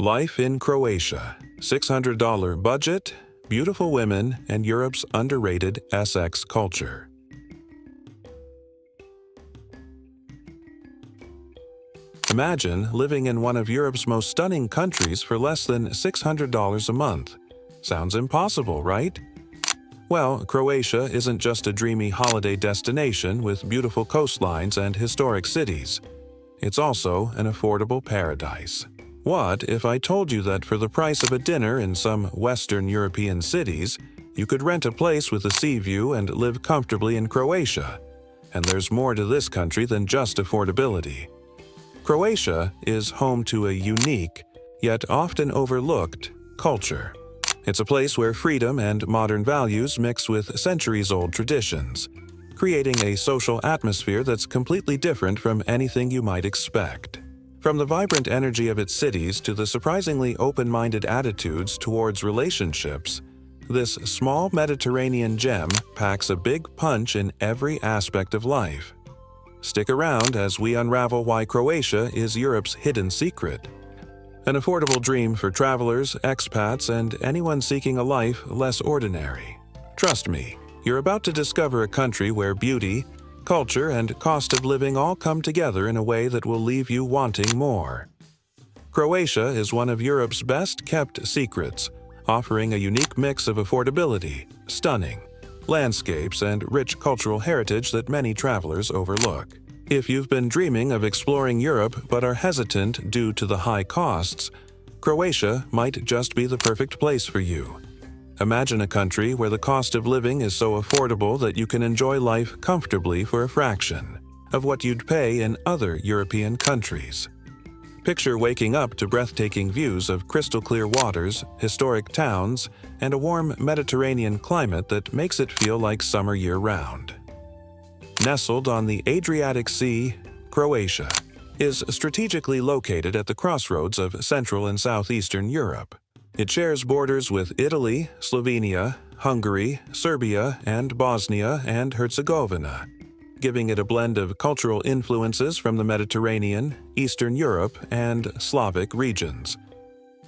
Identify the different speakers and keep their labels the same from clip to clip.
Speaker 1: Life in Croatia, $600 budget, beautiful women, and Europe's underrated SX culture. Imagine living in one of Europe's most stunning countries for less than $600 a month. Sounds impossible, right? Well, Croatia isn't just a dreamy holiday destination with beautiful coastlines and historic cities. It's also an affordable paradise. What if I told you that for the price of a dinner in some Western European cities, you could rent a place with a sea view and live comfortably in Croatia? And there's more to this country than just affordability. Croatia is home to a unique, yet often overlooked, culture. It's a place where freedom and modern values mix with centuries-old traditions, creating a social atmosphere that's completely different from anything you might expect. From the vibrant energy of its cities to the surprisingly open-minded attitudes towards relationships, this small Mediterranean gem packs a big punch in every aspect of life. Stick around as we unravel why Croatia is Europe's hidden secret. An affordable dream for travelers, expats, and anyone seeking a life less ordinary. Trust me, you're about to discover a country where beauty, culture, and cost of living all come together in a way that will leave you wanting more. Croatia is one of Europe's best-kept secrets, offering a unique mix of affordability, stunning landscapes, and rich cultural heritage that many travelers overlook. If you've been dreaming of exploring Europe but are hesitant due to the high costs, Croatia might just be the perfect place for you. Imagine a country where the cost of living is so affordable that you can enjoy life comfortably for a fraction of what you'd pay in other European countries. Picture waking up to breathtaking views of crystal-clear waters, historic towns, and a warm Mediterranean climate that makes it feel like summer year-round. Nestled on the Adriatic Sea, Croatia is strategically located at the crossroads of Central and Southeastern Europe. It shares borders with Italy, Slovenia, Hungary, Serbia, and Bosnia and Herzegovina, giving it a blend of cultural influences from the Mediterranean, Eastern Europe, and Slavic regions.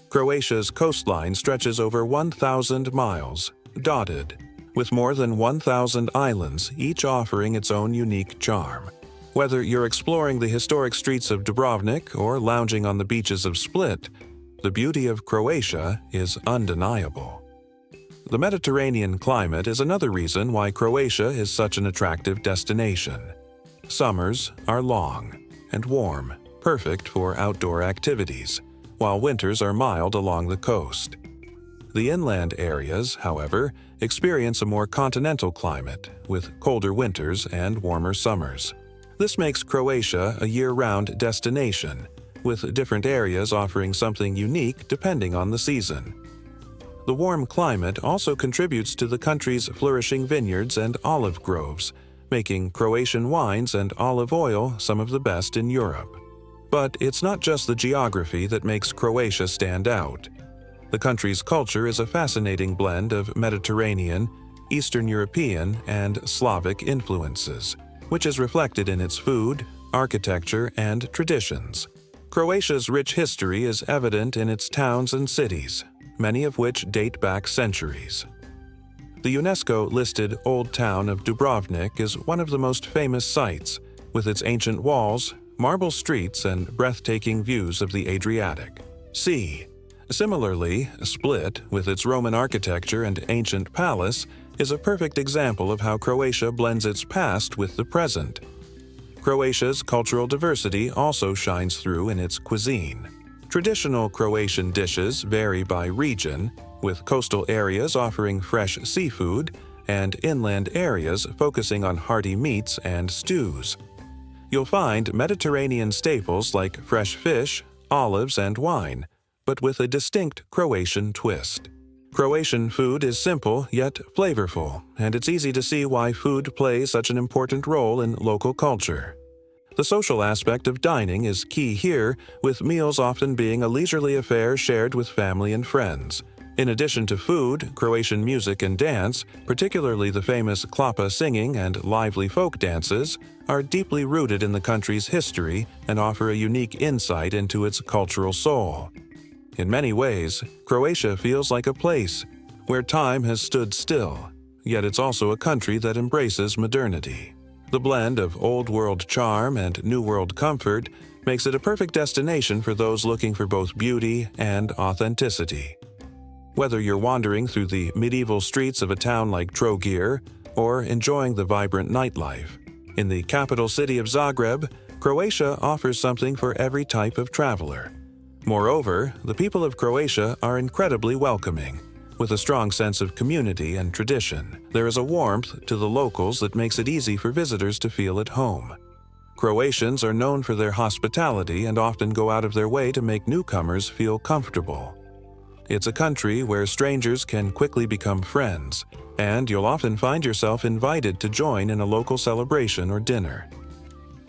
Speaker 1: Croatia's coastline stretches over 1,000 miles, dotted with more than 1,000 islands, each offering its own unique charm. Whether you're exploring the historic streets of Dubrovnik or lounging on the beaches of Split, the beauty of Croatia is undeniable. The Mediterranean climate is another reason why Croatia is such an attractive destination. Summers are long and warm, perfect for outdoor activities, while winters are mild along the coast. The inland areas, however, experience a more continental climate, with colder winters and warmer summers. This makes Croatia a year-round destination, with different areas offering something unique depending on the season. The warm climate also contributes to the country's flourishing vineyards and olive groves, making Croatian wines and olive oil some of the best in Europe. But it's not just the geography that makes Croatia stand out. The country's culture is a fascinating blend of Mediterranean, Eastern European, and Slavic influences, which is reflected in its food, architecture, and traditions. Croatia's rich history is evident in its towns and cities, many of which date back centuries. The UNESCO-listed Old Town of Dubrovnik is one of the most famous sites, with its ancient walls, marble streets, and breathtaking views of the Adriatic Sea. Similarly, Split, with its Roman architecture and ancient palace, is a perfect example of how Croatia blends its past with the present. Croatia's cultural diversity also shines through in its cuisine. Traditional Croatian dishes vary by region, with coastal areas offering fresh seafood and inland areas focusing on hearty meats and stews. You'll find Mediterranean staples like fresh fish, olives, and wine, but with a distinct Croatian twist. Croatian food is simple yet flavorful, and it's easy to see why food plays such an important role in local culture. The social aspect of dining is key here, with meals often being a leisurely affair shared with family and friends. In addition to food, Croatian music and dance, particularly the famous klapa singing and lively folk dances, are deeply rooted in the country's history and offer a unique insight into its cultural soul. In many ways, Croatia feels like a place where time has stood still, yet it's also a country that embraces modernity. The blend of old-world charm and new-world comfort makes it a perfect destination for those looking for both beauty and authenticity. Whether you're wandering through the medieval streets of a town like Trogir or enjoying the vibrant nightlife, in the capital city of Zagreb, Croatia offers something for every type of traveler. Moreover, the people of Croatia are incredibly welcoming. With a strong sense of community and tradition, there is a warmth to the locals that makes it easy for visitors to feel at home. Croatians are known for their hospitality and often go out of their way to make newcomers feel comfortable. It's a country where strangers can quickly become friends, and you'll often find yourself invited to join in a local celebration or dinner.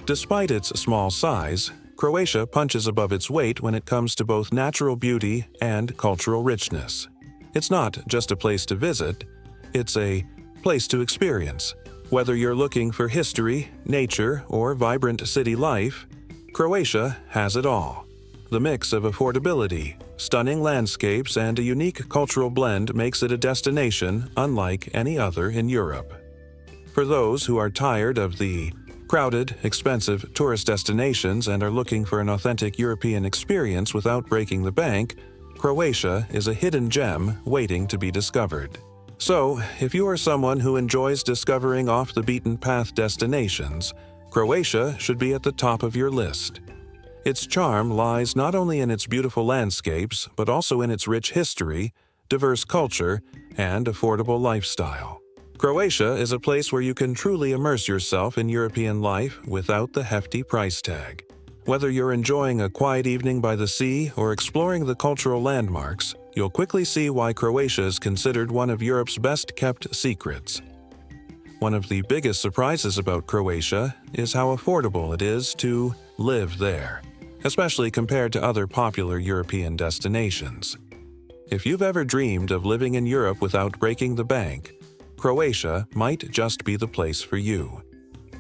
Speaker 1: Despite its small size, Croatia punches above its weight when it comes to both natural beauty and cultural richness. It's not just a place to visit, it's a place to experience. Whether you're looking for history, nature, or vibrant city life, Croatia has it all. The mix of affordability, stunning landscapes, and a unique cultural blend makes it a destination unlike any other in Europe. For those who are tired of the crowded, expensive tourist destinations and are looking for an authentic European experience without breaking the bank, Croatia is a hidden gem waiting to be discovered. So, if you are someone who enjoys discovering off-the-beaten-path destinations, Croatia should be at the top of your list. Its charm lies not only in its beautiful landscapes, but also in its rich history, diverse culture, and affordable lifestyle. Croatia is a place where you can truly immerse yourself in European life without the hefty price tag. Whether you're enjoying a quiet evening by the sea or exploring the cultural landmarks, you'll quickly see why Croatia is considered one of Europe's best-kept secrets. One of the biggest surprises about Croatia is how affordable it is to live there, especially compared to other popular European destinations. If you've ever dreamed of living in Europe without breaking the bank, Croatia might just be the place for you.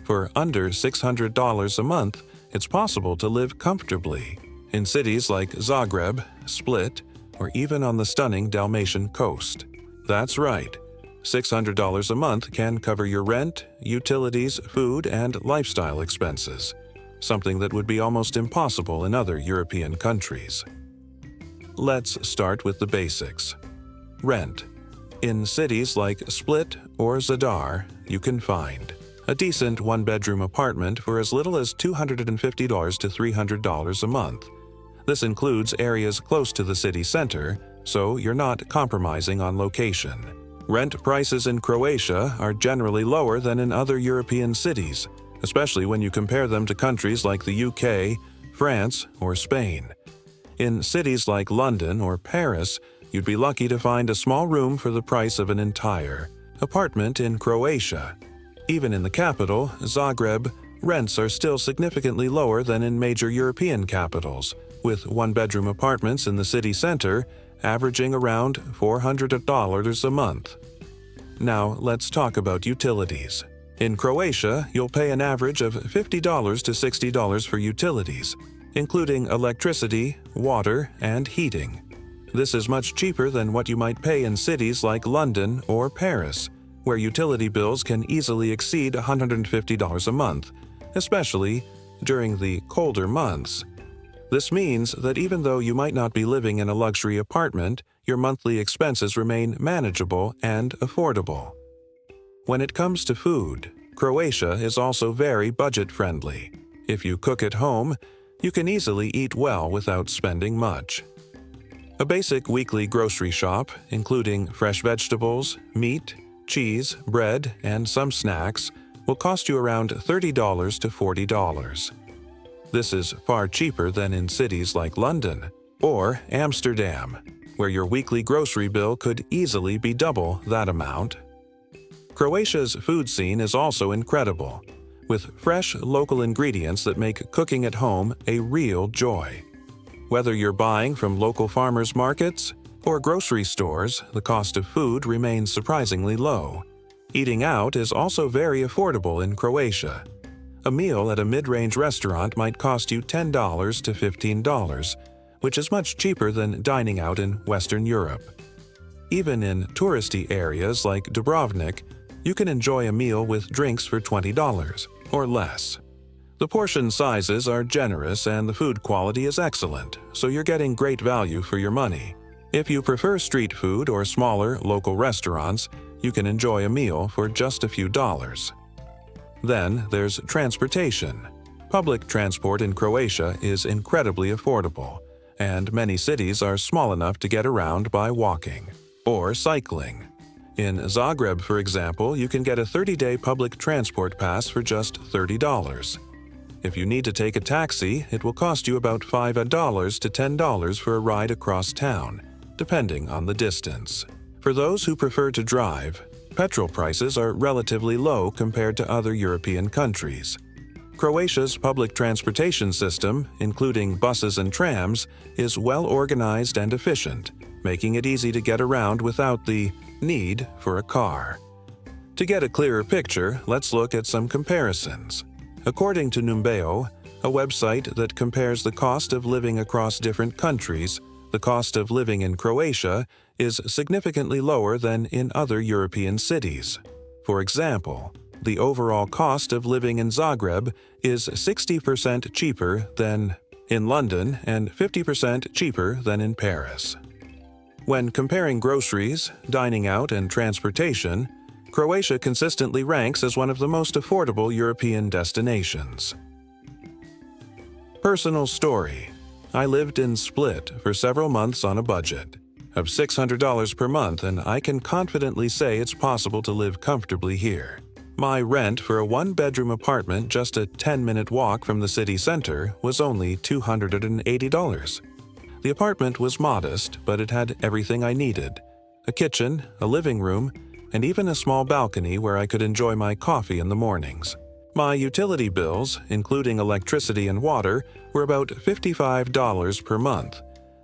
Speaker 1: For under $600 a month, it's possible to live comfortably in cities like Zagreb, Split, or even on the stunning Dalmatian coast. That's right, $600 a month can cover your rent, utilities, food, and lifestyle expenses, something that would be almost impossible in other European countries. Let's start with the basics. Rent. In cities like Split or Zadar, you can find a decent one-bedroom apartment for as little as $250 to $300 a month. This includes areas close to the city center, so you're not compromising on location. Rent prices in Croatia are generally lower than in other European cities, especially when you compare them to countries like the UK, France, or Spain. In cities like London or Paris, you'd be lucky to find a small room for the price of an entire apartment in Croatia. Even in the capital, Zagreb, rents are still significantly lower than in major European capitals, with one-bedroom apartments in the city center averaging around $400 a month. Now, let's talk about utilities. In Croatia, you'll pay an average of $50 to $60 for utilities, including electricity, water, and heating. This is much cheaper than what you might pay in cities like London or Paris, where utility bills can easily exceed $150 a month, especially during the colder months. This means that even though you might not be living in a luxury apartment, your monthly expenses remain manageable and affordable. When it comes to food, Croatia is also very budget-friendly. If you cook at home, you can easily eat well without spending much. A basic weekly grocery shop, including fresh vegetables, meat, cheese, bread, and some snacks, will cost you around $30 to $40. This is far cheaper than in cities like London or Amsterdam, where your weekly grocery bill could easily be double that amount. Croatia's food scene is also incredible, with fresh local ingredients that make cooking at home a real joy. Whether you're buying from local farmers markets or grocery stores, the cost of food remains surprisingly low. Eating out is also very affordable in Croatia. A meal at a mid-range restaurant might cost you $10 to $15, which is much cheaper than dining out in Western Europe. Even in touristy areas like Dubrovnik, you can enjoy a meal with drinks for $20 or less. The portion sizes are generous and the food quality is excellent, so you're getting great value for your money. If you prefer street food or smaller local restaurants, you can enjoy a meal for just a few dollars. Then there's transportation. Public transport in Croatia is incredibly affordable, and many cities are small enough to get around by walking or cycling. In Zagreb, for example, you can get a 30-day public transport pass for just $30. If you need to take a taxi, it will cost you about $5 to $10 for a ride across town, depending on the distance. For those who prefer to drive, petrol prices are relatively low compared to other European countries. Croatia's public transportation system, including buses and trams, is well organized and efficient, making it easy to get around without the need for a car. To get a clearer picture, let's look at some comparisons. According to Numbeo, a website that compares the cost of living across different countries, the cost of living in Croatia is significantly lower than in other European cities. For example, the overall cost of living in Zagreb is 60% cheaper than in London and 50% cheaper than in Paris. When comparing groceries, dining out, and transportation, Croatia consistently ranks as one of the most affordable European destinations. Personal story. I lived in Split for several months on a budget of $600 per month, and I can confidently say it's possible to live comfortably here. My rent for a one-bedroom apartment just a 10-minute walk from the city center was only $280. The apartment was modest, but it had everything I needed: a kitchen, a living room, and even a small balcony where I could enjoy my coffee in the mornings. My utility bills, including electricity and water, were about $55 per month,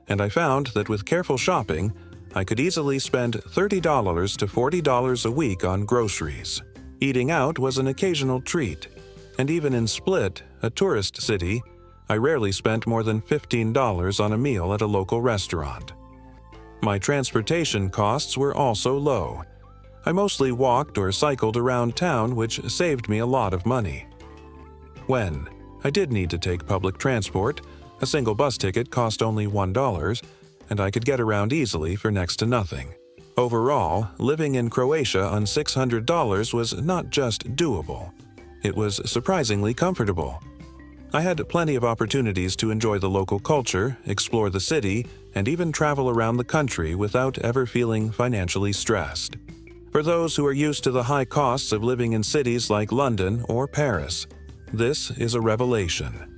Speaker 1: and I found that with careful shopping, I could easily spend $30 to $40 a week on groceries. Eating out was an occasional treat, and even in Split, a tourist city, I rarely spent more than $15 on a meal at a local restaurant. My transportation costs were also low. I mostly walked or cycled around town, which saved me a lot of money. When I did need to take public transport, a single bus ticket cost only $1, and I could get around easily for next to nothing. Overall, living in Croatia on $600 was not just doable. It was surprisingly comfortable. I had plenty of opportunities to enjoy the local culture, explore the city, and even travel around the country without ever feeling financially stressed. For those who are used to the high costs of living in cities like London or Paris, this is a revelation.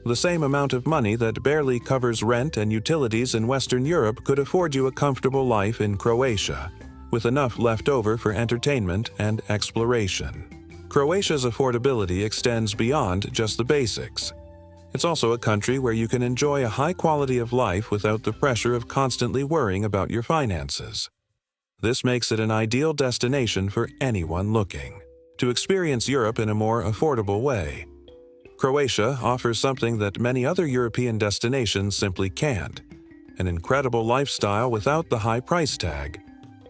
Speaker 1: The same amount of money that barely covers rent and utilities in Western Europe could afford you a comfortable life in Croatia, with enough left over for entertainment and exploration. Croatia's affordability extends beyond just the basics. It's also a country where you can enjoy a high quality of life without the pressure of constantly worrying about your finances. This makes it an ideal destination for anyone looking to experience Europe in a more affordable way. Croatia offers something that many other European destinations simply can't: an incredible lifestyle without the high price tag.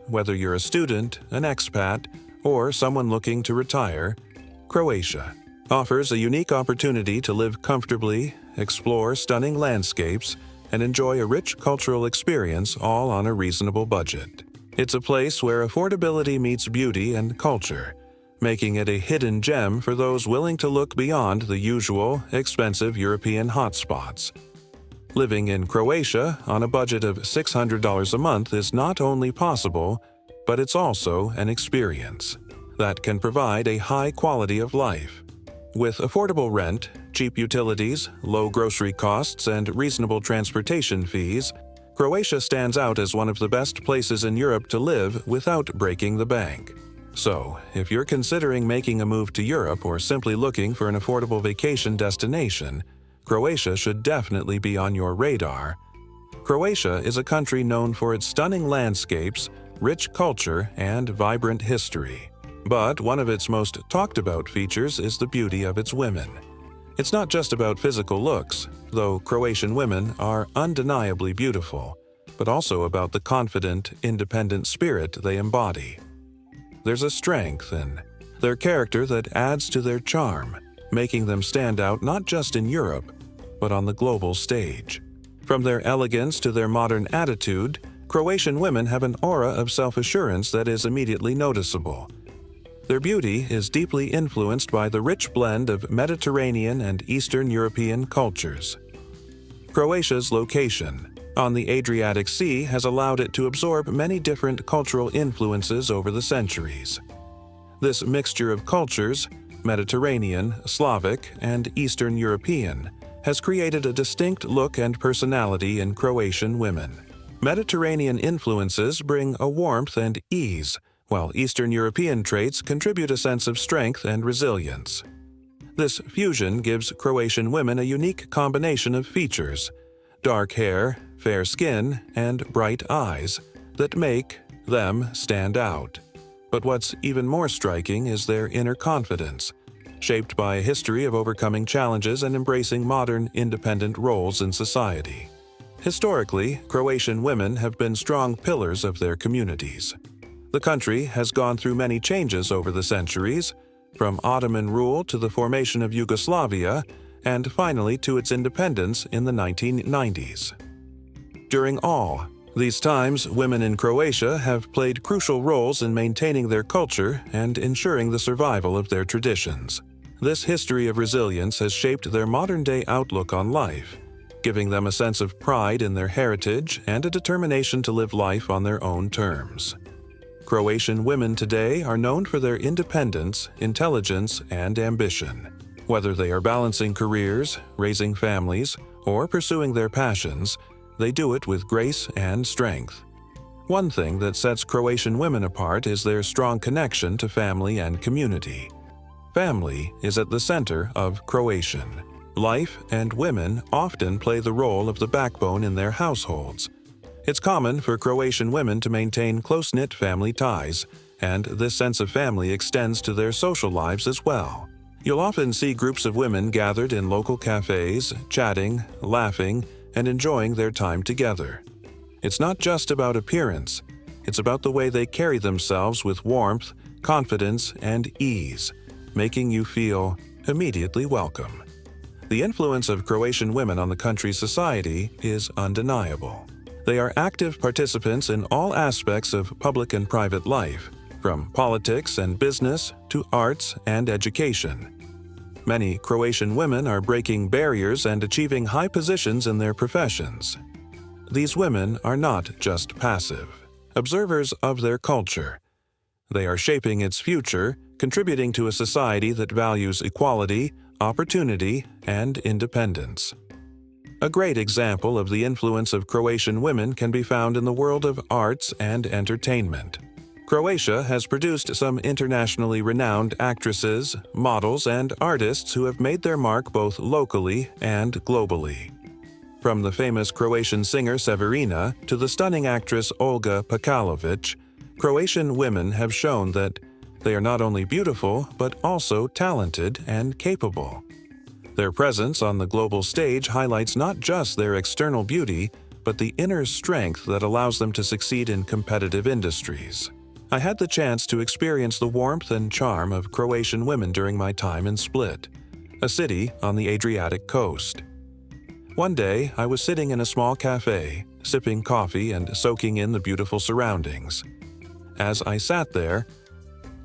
Speaker 1: Whether you're a student, an expat, or someone looking to retire, Croatia offers a unique opportunity to live comfortably, explore stunning landscapes, and enjoy a rich cultural experience, all on a reasonable budget. It's a place where affordability meets beauty and culture, making it a hidden gem for those willing to look beyond the usual, expensive European hotspots. Living in Croatia on a budget of $600 a month is not only possible, but it's also an experience that can provide a high quality of life. With affordable rent, cheap utilities, low grocery costs, and reasonable transportation fees, Croatia stands out as one of the best places in Europe to live without breaking the bank. So, if you're considering making a move to Europe or simply looking for an affordable vacation destination, Croatia should definitely be on your radar. Croatia is a country known for its stunning landscapes, rich culture, and vibrant history. But one of its most talked about features is the beauty of its women. It's not just about physical looks, though Croatian women are undeniably beautiful, but also about the confident, independent spirit they embody. There's a strength in their character that adds to their charm, making them stand out not just in Europe, but on the global stage. From their elegance to their modern attitude, Croatian women have an aura of self-assurance that is immediately noticeable. Their beauty is deeply influenced by the rich blend of Mediterranean and Eastern European cultures. Croatia's location on the Adriatic Sea has allowed it to absorb many different cultural influences over the centuries. This mixture of cultures, Mediterranean, Slavic, and Eastern European, has created a distinct look and personality in Croatian women. Mediterranean influences bring a warmth and ease, while Eastern European traits contribute a sense of strength and resilience. This fusion gives Croatian women a unique combination of features: dark hair, fair skin, and bright eyes that make them stand out. But what's even more striking is their inner confidence, shaped by a history of overcoming challenges and embracing modern, independent roles in society. Historically, Croatian women have been strong pillars of their communities. The country has gone through many changes over the centuries, from Ottoman rule to the formation of Yugoslavia, and finally to its independence in the 1990s. During all these times, women in Croatia have played crucial roles in maintaining their culture and ensuring the survival of their traditions. This history of resilience has shaped their modern-day outlook on life, giving them a sense of pride in their heritage and a determination to live life on their own terms. Croatian women today are known for their independence, intelligence, and ambition. Whether they are balancing careers, raising families, or pursuing their passions, they do it with grace and strength. One thing that sets Croatian women apart is their strong connection to family and community. Family is at the center of Croatian life, and women often play the role of the backbone in their households. It's common for Croatian women to maintain close-knit family ties, and this sense of family extends to their social lives as well. You'll often see groups of women gathered in local cafes, chatting, laughing, and enjoying their time together. It's not just about appearance, it's about the way they carry themselves with warmth, confidence, and ease, making you feel immediately welcome. The influence of Croatian women on the country's society is undeniable. They are active participants in all aspects of public and private life, from politics and business to arts and education. Many Croatian women are breaking barriers and achieving high positions in their professions. These women are not just passive observers of their culture. They are shaping its future, contributing to a society that values equality, opportunity, and independence. A great example of the influence of Croatian women can be found in the world of arts and entertainment. Croatia has produced some internationally renowned actresses, models, and artists who have made their mark both locally and globally. From the famous Croatian singer Severina to the stunning actress Olga Pakalovic, Croatian women have shown that they are not only beautiful but also talented and capable. Their presence on the global stage highlights not just their external beauty, but the inner strength that allows them to succeed in competitive industries. I had the chance to experience the warmth and charm of Croatian women during my time in Split, a city on the Adriatic coast. One day, I was sitting in a small cafe, sipping coffee and soaking in the beautiful surroundings. As I sat there,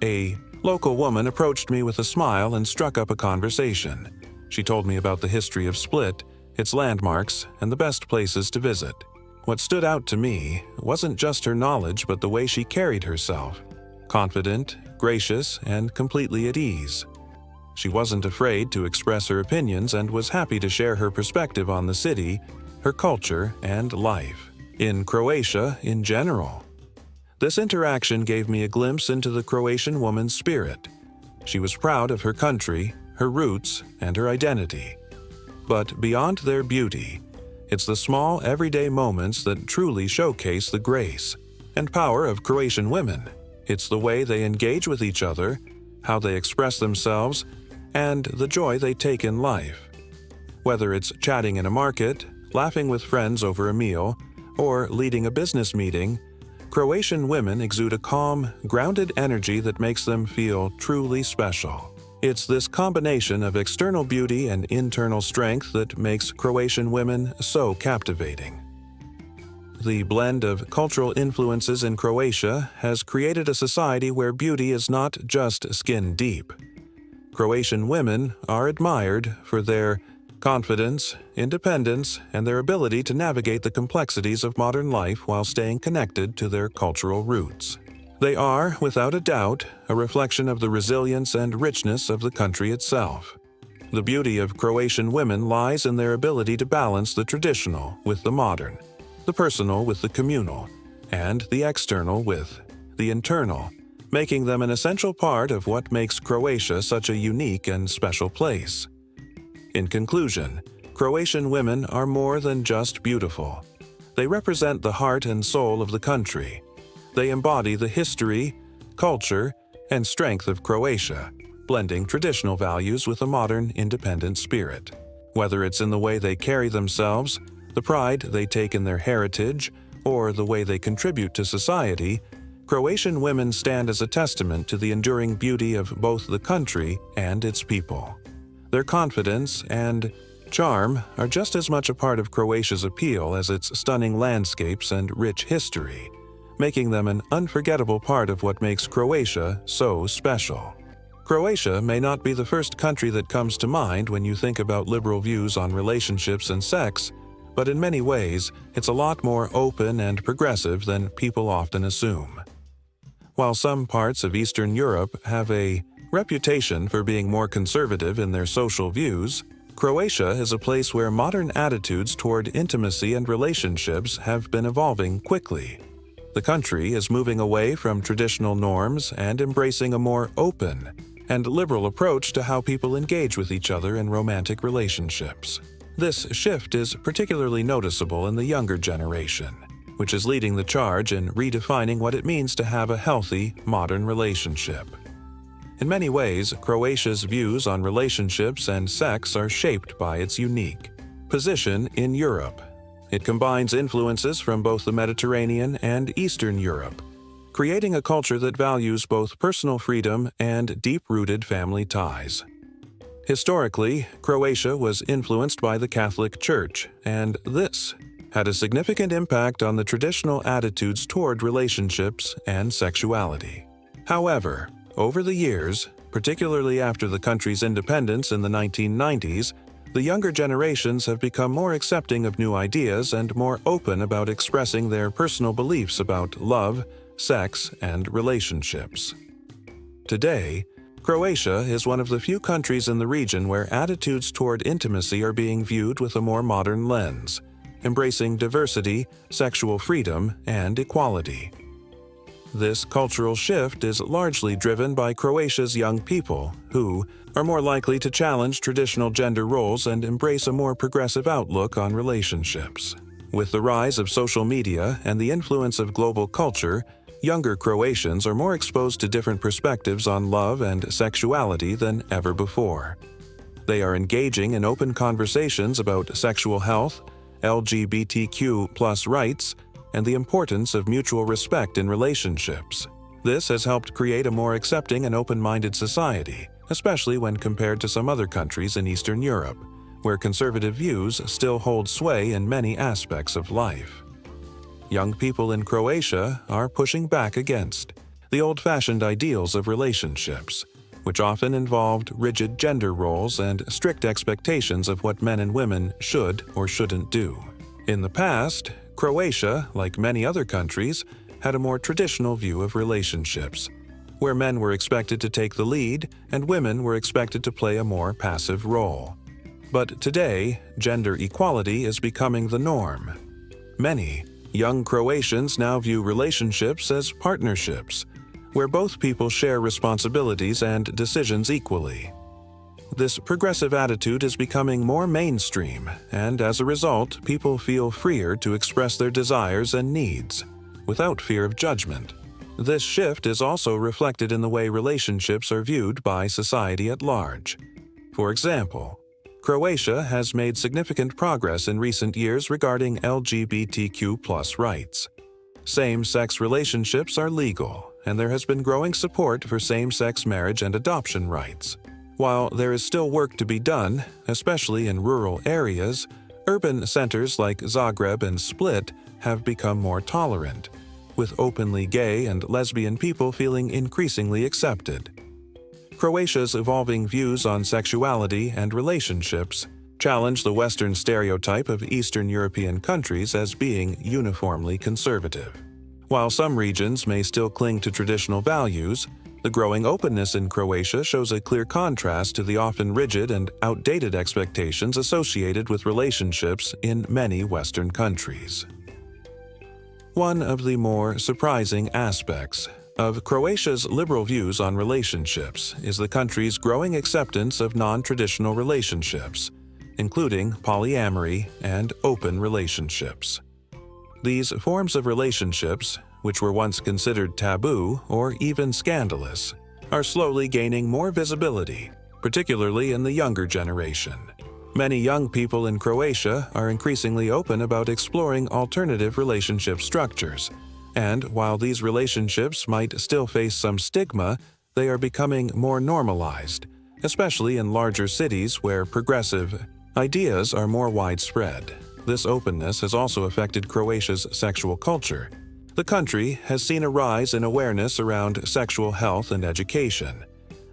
Speaker 1: a local woman approached me with a smile and struck up a conversation. She told me about the history of Split, its landmarks, and the best places to visit. What stood out to me wasn't just her knowledge but the way she carried herself, confident, gracious, and completely at ease. She wasn't afraid to express her opinions and was happy to share her perspective on the city, her culture, and life in Croatia in general. This interaction gave me a glimpse into the Croatian woman's spirit. She was proud of her country, her roots, and her identity. But beyond their beauty, it's the small, everyday moments that truly showcase the grace and power of Croatian women. It's the way they engage with each other, how they express themselves, and the joy they take in life. Whether it's chatting in a market, laughing with friends over a meal, or leading a business meeting, Croatian women exude a calm, grounded energy that makes them feel truly special. It's this combination of external beauty and internal strength that makes Croatian women so captivating. The blend of cultural influences in Croatia has created a society where beauty is not just skin deep. Croatian women are admired for their confidence, independence, and their ability to navigate the complexities of modern life while staying connected to their cultural roots. They are, without a doubt, a reflection of the resilience and richness of the country itself. The beauty of Croatian women lies in their ability to balance the traditional with the modern, the personal with the communal, and the external with the internal, making them an essential part of what makes Croatia such a unique and special place. In conclusion, Croatian women are more than just beautiful. They represent the heart and soul of the country. They embody the history, culture, and strength of Croatia, blending traditional values with a modern, independent spirit. Whether it's in the way they carry themselves, the pride they take in their heritage, or the way they contribute to society, Croatian women stand as a testament to the enduring beauty of both the country and its people. Their confidence and charm are just as much a part of Croatia's appeal as its stunning landscapes and rich history, making them an unforgettable part of what makes Croatia so special. Croatia may not be the first country that comes to mind when you think about liberal views on relationships and sex, but in many ways, it's a lot more open and progressive than people often assume. While some parts of Eastern Europe have a reputation for being more conservative in their social views, Croatia is a place where modern attitudes toward intimacy and relationships have been evolving quickly. The country is moving away from traditional norms and embracing a more open and liberal approach to how people engage with each other in romantic relationships. This shift is particularly noticeable in the younger generation, which is leading the charge in redefining what it means to have a healthy, modern relationship. In many ways, Croatia's views on relationships and sex are shaped by its unique position in Europe. It combines influences from both the Mediterranean and Eastern Europe, creating a culture that values both personal freedom and deep-rooted family ties. Historically, Croatia was influenced by the Catholic Church, and this had a significant impact on the traditional attitudes toward relationships and sexuality. However, over the years, particularly after the country's independence in the 1990s, the younger generations have become more accepting of new ideas and more open about expressing their personal beliefs about love, sex, and relationships. Today, Croatia is one of the few countries in the region where attitudes toward intimacy are being viewed with a more modern lens, embracing diversity, sexual freedom, and equality. This cultural shift is largely driven by Croatia's young people, who are more likely to challenge traditional gender roles and embrace a more progressive outlook on relationships. With the rise of social media and the influence of global culture, younger Croatians are more exposed to different perspectives on love and sexuality than ever before. They are engaging in open conversations about sexual health, LGBTQ+ rights, and the importance of mutual respect in relationships. This has helped create a more accepting and open-minded society, especially when compared to some other countries in Eastern Europe, where conservative views still hold sway in many aspects of life. Young people in Croatia are pushing back against the old-fashioned ideals of relationships, which often involved rigid gender roles and strict expectations of what men and women should or shouldn't do. In the past, Croatia, like many other countries, had a more traditional view of relationships, where men were expected to take the lead and women were expected to play a more passive role. But today, gender equality is becoming the norm. Many young Croatians now view relationships as partnerships, where both people share responsibilities and decisions equally. This progressive attitude is becoming more mainstream, and as a result, people feel freer to express their desires and needs, without fear of judgment. This shift is also reflected in the way relationships are viewed by society at large. For example, Croatia has made significant progress in recent years regarding LGBTQ+ rights. Same-sex relationships are legal, and there has been growing support for same-sex marriage and adoption rights. While there is still work to be done, especially in rural areas, urban centers like Zagreb and Split have become more tolerant, with openly gay and lesbian people feeling increasingly accepted. Croatia's evolving views on sexuality and relationships challenge the Western stereotype of Eastern European countries as being uniformly conservative. While some regions may still cling to traditional values, the growing openness in Croatia shows a clear contrast to the often rigid and outdated expectations associated with relationships in many Western countries. One of the more surprising aspects of Croatia's liberal views on relationships is the country's growing acceptance of non-traditional relationships, including polyamory and open relationships. These forms of relationships, which were once considered taboo or even scandalous, are slowly gaining more visibility, particularly in the younger generation. Many young people in Croatia are increasingly open about exploring alternative relationship structures, and while these relationships might still face some stigma, they are becoming more normalized, especially in larger cities where progressive ideas are more widespread. This openness has also affected Croatia's sexual culture. The country has seen a rise in awareness around sexual health and education.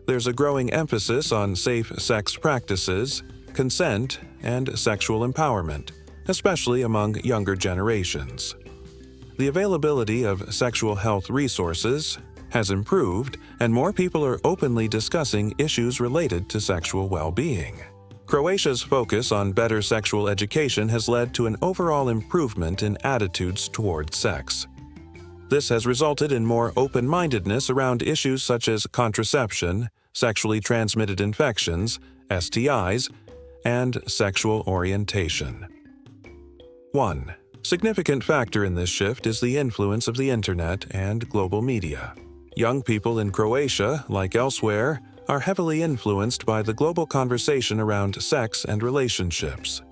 Speaker 1: There's a growing emphasis on safe sex practices, consent, and sexual empowerment, especially among younger generations. The availability of sexual health resources has improved, and more people are openly discussing issues related to sexual well-being. Croatia's focus on better sexual education has led to an overall improvement in attitudes toward sex. This has resulted in more open-mindedness around issues such as contraception, sexually transmitted infections, STIs, and sexual orientation. 1. Significant factor in this shift is the influence of the internet and global media. Young people in Croatia, like elsewhere, are heavily influenced by the global conversation around sex and relationships.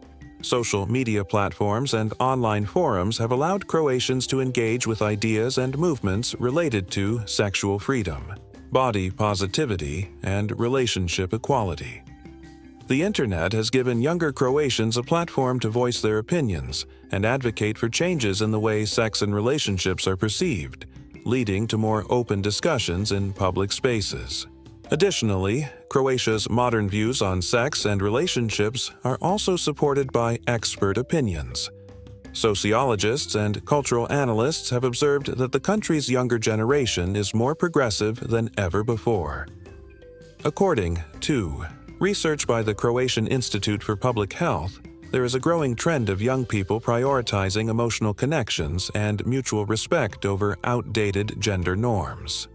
Speaker 1: Social media platforms and online forums have allowed Croatians to engage with ideas and movements related to sexual freedom, body positivity, and relationship equality. The internet has given younger Croatians a platform to voice their opinions and advocate for changes in the way sex and relationships are perceived, leading to more open discussions in public spaces. Additionally, Croatia's modern views on sex and relationships are also supported by expert opinions. Sociologists and cultural analysts have observed that the country's younger generation is more progressive than ever before. According to research by the Croatian Institute for Public Health, there is a growing trend of young people prioritizing emotional connections and mutual respect over outdated gender norms.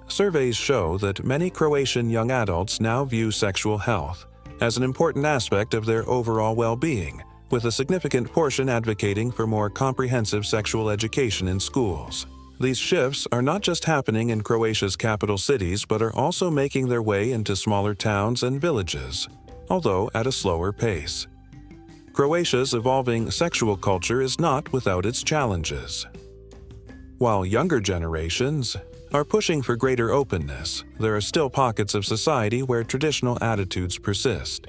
Speaker 1: Surveys show that many Croatian young adults now view sexual health as an important aspect of their overall well-being, with a significant portion advocating for more comprehensive sexual education in schools. These shifts are not just happening in Croatia's capital cities but are also making their way into smaller towns and villages, although at a slower pace. Croatia's evolving sexual culture is not without its challenges. While younger generations are pushing for greater openness, there are still pockets of society where traditional attitudes persist.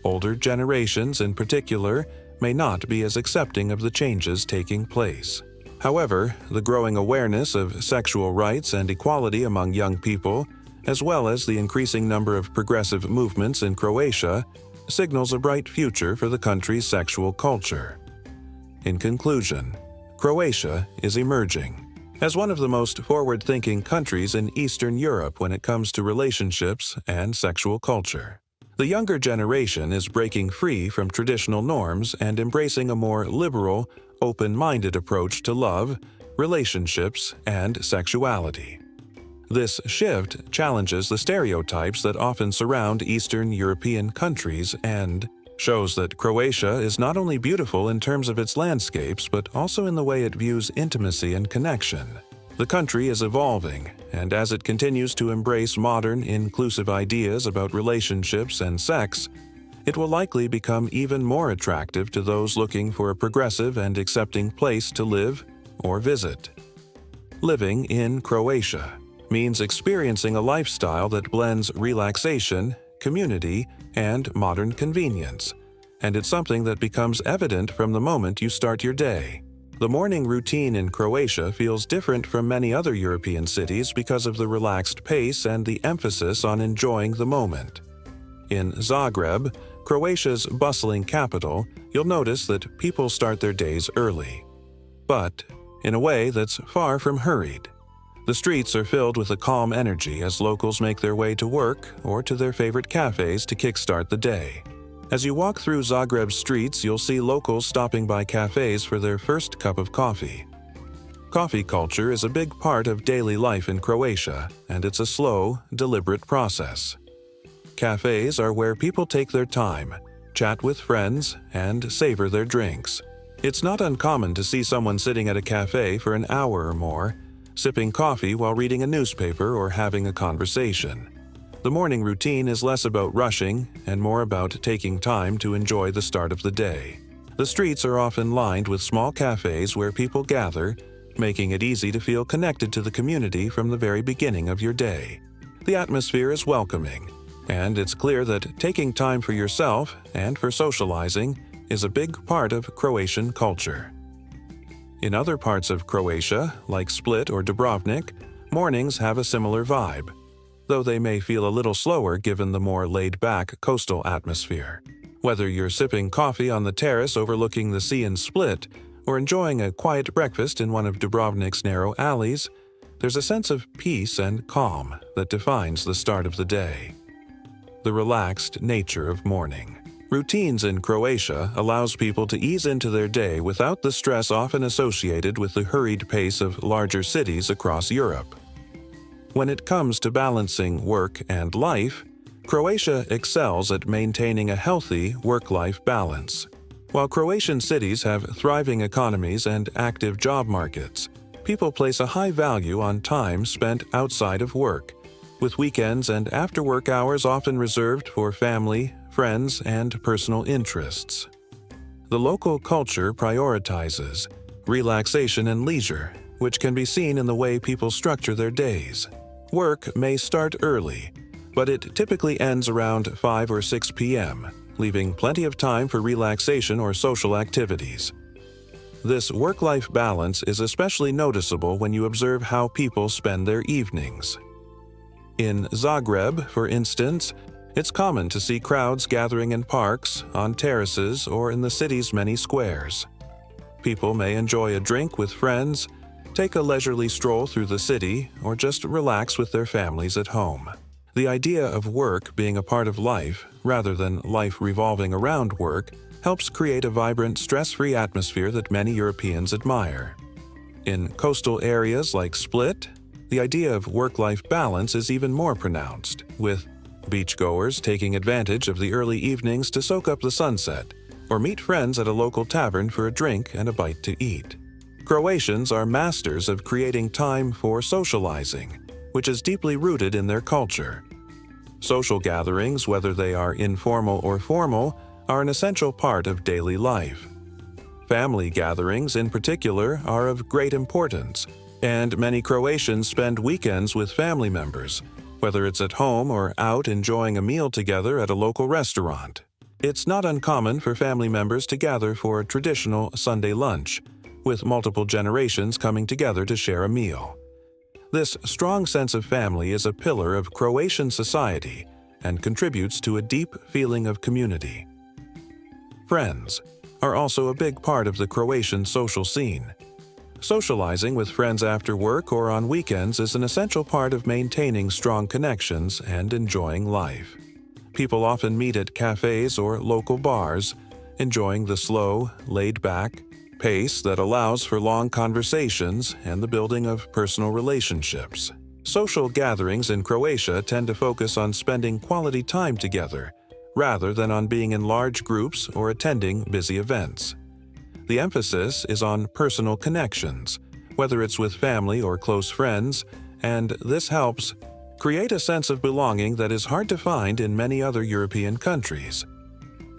Speaker 1: Older generations, in particular, may not be as accepting of the changes taking place. However, the growing awareness of sexual rights and equality among young people, as well as the increasing number of progressive movements in Croatia, signals a bright future for the country's sexual culture. In conclusion, Croatia is emerging as one of the most forward-thinking countries in Eastern Europe when it comes to relationships and sexual culture. The younger generation is breaking free from traditional norms and embracing a more liberal, open-minded approach to love, relationships, and sexuality. This shift challenges the stereotypes that often surround Eastern European countries and shows that Croatia is not only beautiful in terms of its landscapes but also in the way it views intimacy and connection. The country is evolving, and as it continues to embrace modern, inclusive ideas about relationships and sex, it will likely become even more attractive to those looking for a progressive and accepting place to live or visit. Living in Croatia means experiencing a lifestyle that blends relaxation, community, and modern convenience, and it's something that becomes evident from the moment you start your day. The morning routine in Croatia feels different from many other European cities because of the relaxed pace and the emphasis on enjoying the moment. In Zagreb, Croatia's bustling capital, you'll notice that people start their days early, but in a way that's far from hurried. The streets are filled with a calm energy as locals make their way to work or to their favorite cafes to kickstart the day. As you walk through Zagreb's streets, you'll see locals stopping by cafes for their first cup of coffee. Coffee culture is a big part of daily life in Croatia, and it's a slow, deliberate process. Cafes are where people take their time, chat with friends, and savor their drinks. It's not uncommon to see someone sitting at a cafe for an hour or more, sipping coffee while reading a newspaper or having a conversation. The morning routine is less about rushing and more about taking time to enjoy the start of the day. The streets are often lined with small cafes where people gather, making it easy to feel connected to the community from the very beginning of your day. The atmosphere is welcoming, and it's clear that taking time for yourself and for socializing is a big part of Croatian culture. In other parts of Croatia, like Split or Dubrovnik, mornings have a similar vibe, though they may feel a little slower given the more laid-back coastal atmosphere. Whether you're sipping coffee on the terrace overlooking the sea in Split or enjoying a quiet breakfast in one of Dubrovnik's narrow alleys, there's a sense of peace and calm that defines the start of the day. The relaxed nature of morning. Routines in Croatia allows people to ease into their day without the stress often associated with the hurried pace of larger cities across Europe. When it comes to balancing work and life, Croatia excels at maintaining a healthy work-life balance. While Croatian cities have thriving economies and active job markets, people place a high value on time spent outside of work, with weekends and after-work hours often reserved for family, friends, and personal interests. The local culture prioritizes relaxation and leisure, which can be seen in the way people structure their days. Work may start early, but it typically ends around 5 or 6 p.m., leaving plenty of time for relaxation or social activities. This work-life balance is especially noticeable when you observe how people spend their evenings. In Zagreb, for instance, it's common to see crowds gathering in parks, on terraces, or in the city's many squares. People may enjoy a drink with friends, take a leisurely stroll through the city, or just relax with their families at home. The idea of work being a part of life, rather than life revolving around work, helps create a vibrant, stress-free atmosphere that many Europeans admire. In coastal areas like Split, the idea of work-life balance is even more pronounced, with beachgoers taking advantage of the early evenings to soak up the sunset, or meet friends at a local tavern for a drink and a bite to eat. Croatians are masters of creating time for socializing, which is deeply rooted in their culture. Social gatherings, whether they are informal or formal, are an essential part of daily life. Family gatherings, in particular, are of great importance, and many Croatians spend weekends with family members, whether it's at home or out enjoying a meal together at a local restaurant. It's not uncommon for family members to gather for a traditional Sunday lunch, with multiple generations coming together to share a meal. This strong sense of family is a pillar of Croatian society and contributes to a deep feeling of community. Friends are also a big part of the Croatian social scene. Socializing with friends after work or on weekends is an essential part of maintaining strong connections and enjoying life. People often meet at cafes or local bars, enjoying the slow, laid-back pace that allows for long conversations and the building of personal relationships. Social gatherings in Croatia tend to focus on spending quality time together, rather than on being in large groups or attending busy events. The emphasis is on personal connections, whether it's with family or close friends, and this helps create a sense of belonging that is hard to find in many other European countries.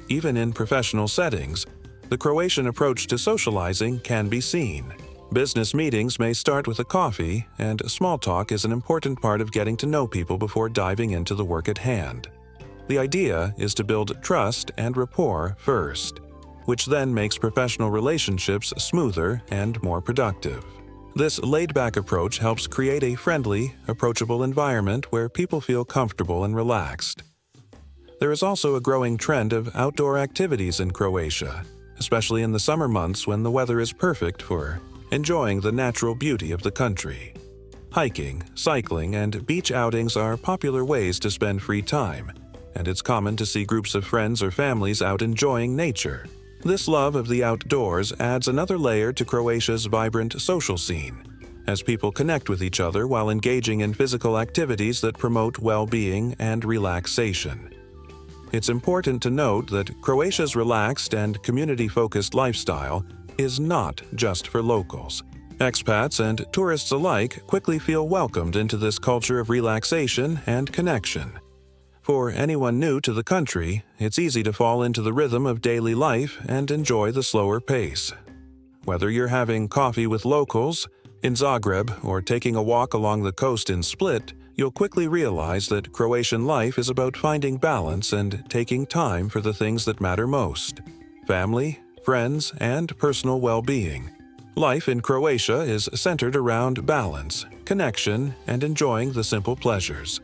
Speaker 1: Even in professional settings, the Croatian approach to socializing can be seen. Business meetings may start with a coffee, and small talk is an important part of getting to know people before diving into the work at hand. The idea is to build trust and rapport first, which then makes professional relationships smoother and more productive. This laid-back approach helps create a friendly, approachable environment where people feel comfortable and relaxed. There is also a growing trend of outdoor activities in Croatia, especially in the summer months when the weather is perfect for enjoying the natural beauty of the country. Hiking, cycling, and beach outings are popular ways to spend free time, and it's common to see groups of friends or families out enjoying nature. This love of the outdoors adds another layer to Croatia's vibrant social scene, as people connect with each other while engaging in physical activities that promote well-being and relaxation. It's important to note that Croatia's relaxed and community-focused lifestyle is not just for locals. Expats and tourists alike quickly feel welcomed into this culture of relaxation and connection. For anyone new to the country, it's easy to fall into the rhythm of daily life and enjoy the slower pace. Whether you're having coffee with locals in Zagreb or taking a walk along the coast in Split, you'll quickly realize that Croatian life is about finding balance and taking time for the things that matter most: family, friends, and personal well-being. Life in Croatia is centered around balance, connection, and enjoying the simple pleasures.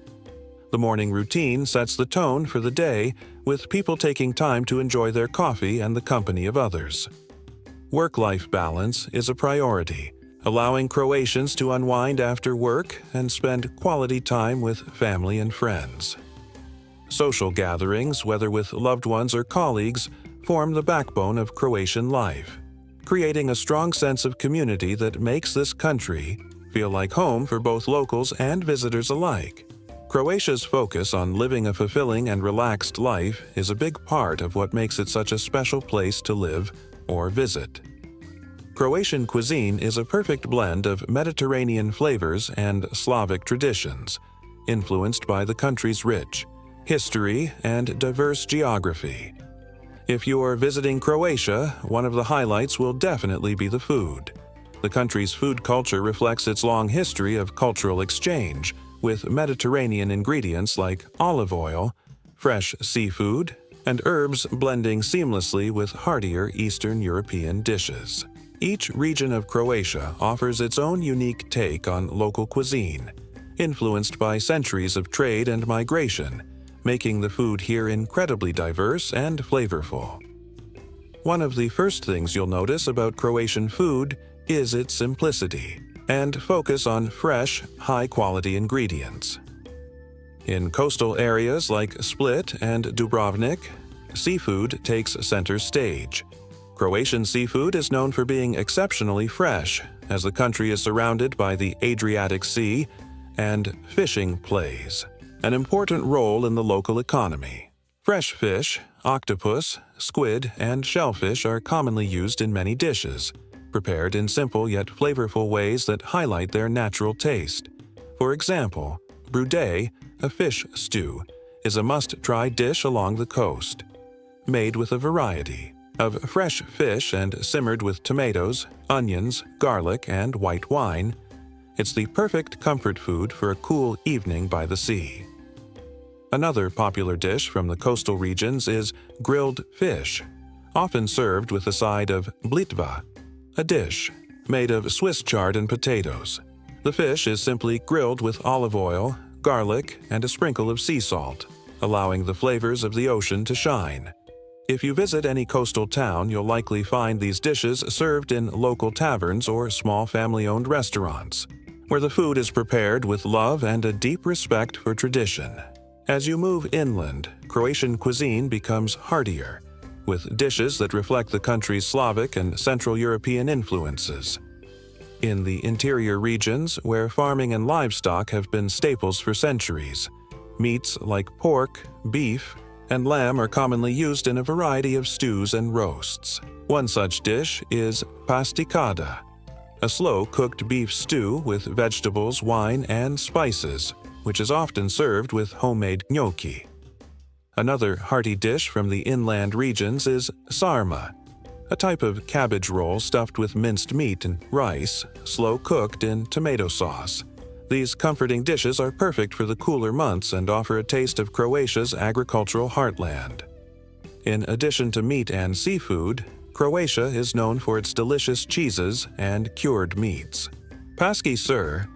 Speaker 1: The morning routine sets the tone for the day, with people taking time to enjoy their coffee and the company of others. Work-life balance is a priority, allowing Croatians to unwind after work and spend quality time with family and friends. Social gatherings, whether with loved ones or colleagues, form the backbone of Croatian life, creating a strong sense of community that makes this country feel like home for both locals and visitors alike. Croatia's focus on living a fulfilling and relaxed life is a big part of what makes it such a special place to live or visit. Croatian cuisine is a perfect blend of Mediterranean flavors and Slavic traditions, influenced by the country's rich history and diverse geography. If you're visiting Croatia, one of the highlights will definitely be the food. The country's food culture reflects its long history of cultural exchange, with Mediterranean ingredients like olive oil, fresh seafood, and herbs blending seamlessly with heartier Eastern European dishes. Each region of Croatia offers its own unique take on local cuisine, influenced by centuries of trade and migration, making the food here incredibly diverse and flavorful. One of the first things you'll notice about Croatian food is its simplicity and focus on fresh, high-quality ingredients. In coastal areas like Split and Dubrovnik, seafood takes center stage. Croatian seafood is known for being exceptionally fresh, as the country is surrounded by the Adriatic Sea, and fishing plays an important role in the local economy. Fresh fish, octopus, squid, and shellfish are commonly used in many dishes, prepared in simple yet flavorful ways that highlight their natural taste. For example, brudet, a fish stew, is a must-try dish along the coast. Made with a variety of fresh fish and simmered with tomatoes, onions, garlic, and white wine, it's the perfect comfort food for a cool evening by the sea. Another popular dish from the coastal regions is grilled fish, often served with a side of blitva, a dish made of Swiss chard and potatoes. The fish is simply grilled with olive oil, garlic, and a sprinkle of sea salt, allowing the flavors of the ocean to shine. If you visit any coastal town, you'll likely find these dishes served in local taverns or small family-owned restaurants, where the food is prepared with love and a deep respect for tradition. As you move inland, Croatian cuisine becomes heartier, with dishes that reflect the country's Slavic and Central European influences. In the interior regions, where farming and livestock have been staples for centuries, meats like pork, beef, and lamb are commonly used in a variety of stews and roasts. One such dish is pasticada, a slow-cooked beef stew with vegetables, wine, and spices, which is often served with homemade gnocchi. Another hearty dish from the inland regions is sarma, a type of cabbage roll stuffed with minced meat and rice, slow-cooked in tomato sauce. These comforting dishes are perfect for the cooler months and offer a taste of Croatia's agricultural heartland. In addition to meat and seafood, Croatia is known for its delicious cheeses and cured meats. Paski sir,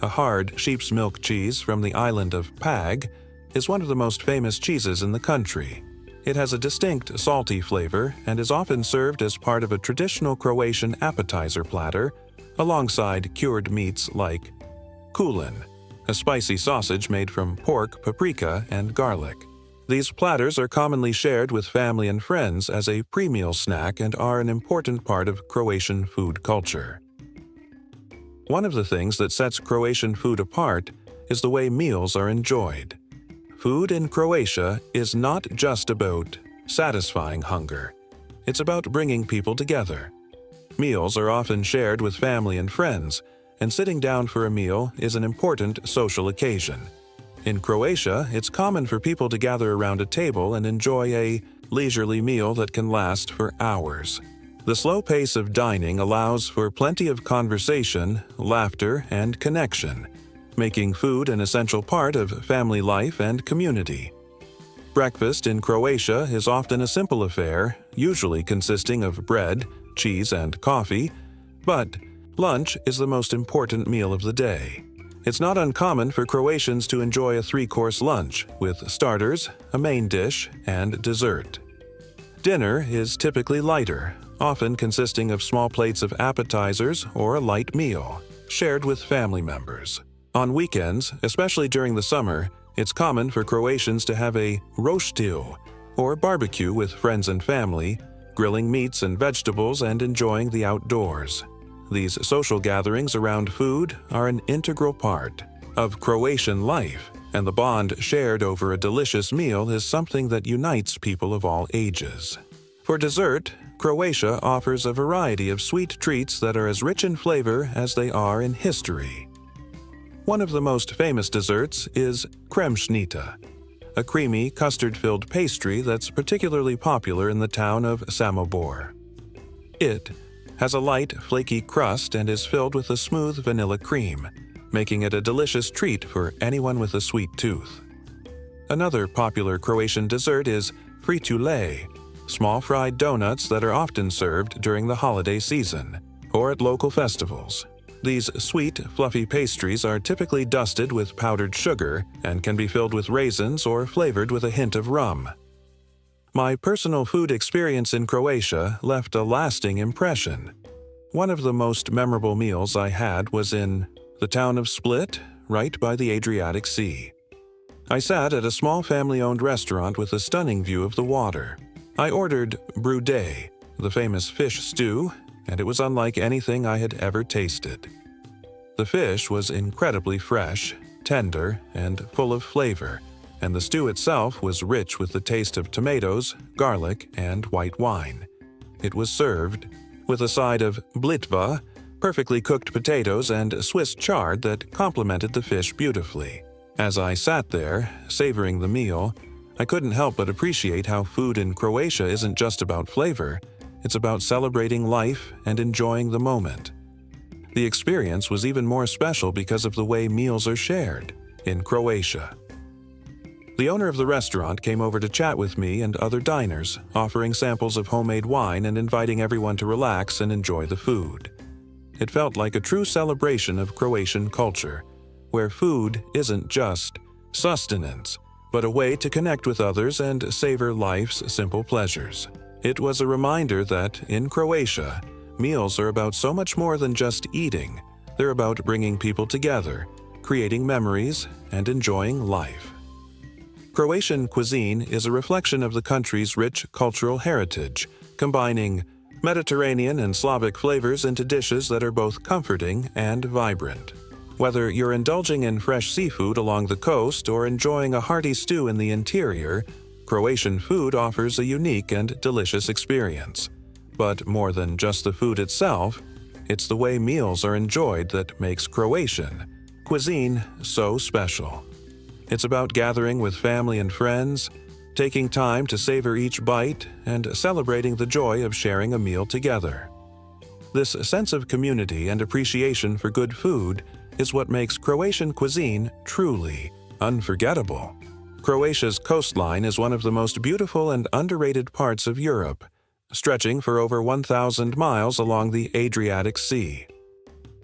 Speaker 1: a hard sheep's milk cheese from the island of Pag, is one of the most famous cheeses in the country. It has a distinct salty flavor and is often served as part of a traditional Croatian appetizer platter alongside cured meats like kulen, a spicy sausage made from pork, paprika, and garlic. These platters are commonly shared with family and friends as a pre-meal snack and are an important part of Croatian food culture. One of the things that sets Croatian food apart is the way meals are enjoyed. Food in Croatia is not just about satisfying hunger. It's about bringing people together. Meals are often shared with family and friends, and sitting down for a meal is an important social occasion. In Croatia, it's common for people to gather around a table and enjoy a leisurely meal that can last for hours. The slow pace of dining allows for plenty of conversation, laughter, and connection, making food an essential part of family life and community. Breakfast in Croatia is often a simple affair, usually consisting of bread, cheese, and coffee, but lunch is the most important meal of the day. It's not uncommon for Croatians to enjoy a three-course lunch with starters, a main dish, and dessert. Dinner is typically lighter, often consisting of small plates of appetizers or a light meal, shared with family members. On weekends, especially during the summer, it's common for Croatians to have a roštilj, or barbecue with friends and family, grilling meats and vegetables and enjoying the outdoors. These social gatherings around food are an integral part of Croatian life, and the bond shared over a delicious meal is something that unites people of all ages. For dessert, Croatia offers a variety of sweet treats that are as rich in flavor as they are in history. One of the most famous desserts is kremšnita, a creamy, custard-filled pastry that's particularly popular in the town of Samobor. It has a light, flaky crust and is filled with a smooth vanilla cream, making it a delicious treat for anyone with a sweet tooth. Another popular Croatian dessert is fritule, small fried donuts that are often served during the holiday season or at local festivals. These sweet, fluffy pastries are typically dusted with powdered sugar and can be filled with raisins or flavored with a hint of rum. My personal food experience in Croatia left a lasting impression. One of the most memorable meals I had was in the town of Split, right by the Adriatic Sea. I sat at a small family-owned restaurant with a stunning view of the water. I ordered brude, the famous fish stew, and it was unlike anything I had ever tasted. The fish was incredibly fresh, tender, and full of flavor, and the stew itself was rich with the taste of tomatoes, garlic, and white wine. It was served with a side of blitva, perfectly cooked potatoes, and Swiss chard that complemented the fish beautifully. As I sat there, savoring the meal, I couldn't help but appreciate how food in Croatia isn't just about flavor. It's about celebrating life and enjoying the moment. The experience was even more special because of the way meals are shared in Croatia. The owner of the restaurant came over to chat with me and other diners, offering samples of homemade wine and inviting everyone to relax and enjoy the food. It felt like a true celebration of Croatian culture, where food isn't just sustenance, but a way to connect with others and savor life's simple pleasures. It was a reminder that, in Croatia, meals are about so much more than just eating. They're about bringing people together, creating memories, and enjoying life. Croatian cuisine is a reflection of the country's rich cultural heritage, combining Mediterranean and Slavic flavors into dishes that are both comforting and vibrant. Whether you're indulging in fresh seafood along the coast or enjoying a hearty stew in the interior, Croatian food offers a unique and delicious experience. But more than just the food itself, it's the way meals are enjoyed that makes Croatian cuisine so special. It's about gathering with family and friends, taking time to savor each bite, and celebrating the joy of sharing a meal together. This sense of community and appreciation for good food is what makes Croatian cuisine truly unforgettable. Croatia's coastline is one of the most beautiful and underrated parts of Europe, stretching for over 1,000 miles along the Adriatic Sea.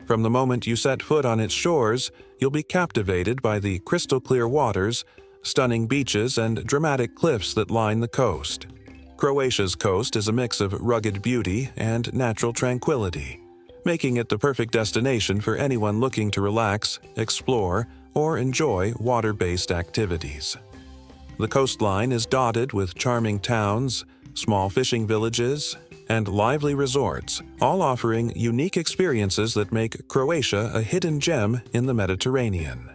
Speaker 1: From the moment you set foot on its shores, you'll be captivated by the crystal-clear waters, stunning beaches, and dramatic cliffs that line the coast. Croatia's coast is a mix of rugged beauty and natural tranquility, making it the perfect destination for anyone looking to relax, explore, or enjoy water-based activities. The coastline is dotted with charming towns, small fishing villages, and lively resorts, all offering unique experiences that make Croatia a hidden gem in the Mediterranean.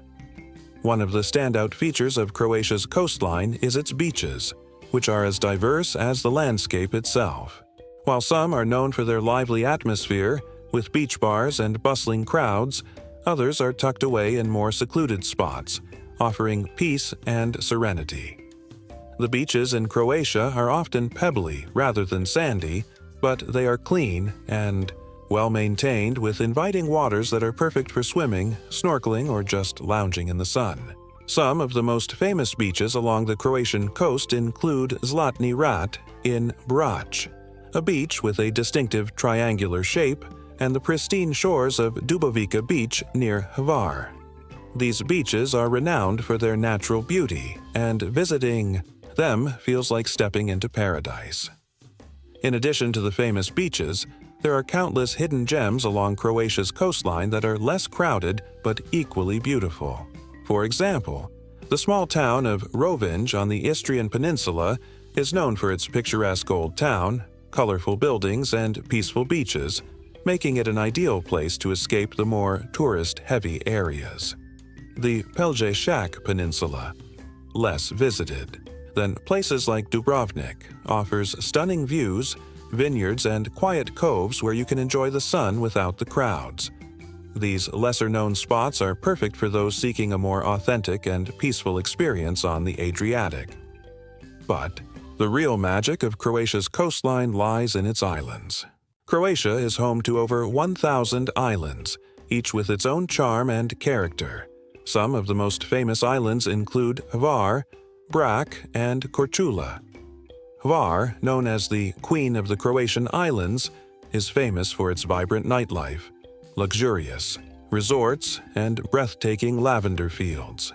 Speaker 1: One of the standout features of Croatia's coastline is its beaches, which are as diverse as the landscape itself. While some are known for their lively atmosphere, with beach bars and bustling crowds, others are tucked away in more secluded spots, offering peace and serenity. The beaches in Croatia are often pebbly rather than sandy, but they are clean and well-maintained with inviting waters that are perfect for swimming, snorkeling, or just lounging in the sun. Some of the most famous beaches along the Croatian coast include Zlatni Rat in Brač, a beach with a distinctive triangular shape, and the pristine shores of Dubrovnik Beach near Hvar. These beaches are renowned for their natural beauty, and visiting them feels like stepping into paradise. In addition to the famous beaches, there are countless hidden gems along Croatia's coastline that are less crowded but equally beautiful. For example, the small town of Rovinj on the Istrian Peninsula is known for its picturesque old town, colorful buildings, and peaceful beaches, making it an ideal place to escape the more tourist-heavy areas. The Pelješac Peninsula, less visited than places like Dubrovnik, offers stunning views, vineyards, and quiet coves where you can enjoy the sun without the crowds. These lesser-known spots are perfect for those seeking a more authentic and peaceful experience on the Adriatic. But the real magic of Croatia's coastline lies in its islands. Croatia is home to over 1,000 islands, each with its own charm and character. Some of the most famous islands include Hvar, Brač, and Korčula. Hvar, known as the Queen of the Croatian Islands, is famous for its vibrant nightlife, luxurious resorts, and breathtaking lavender fields.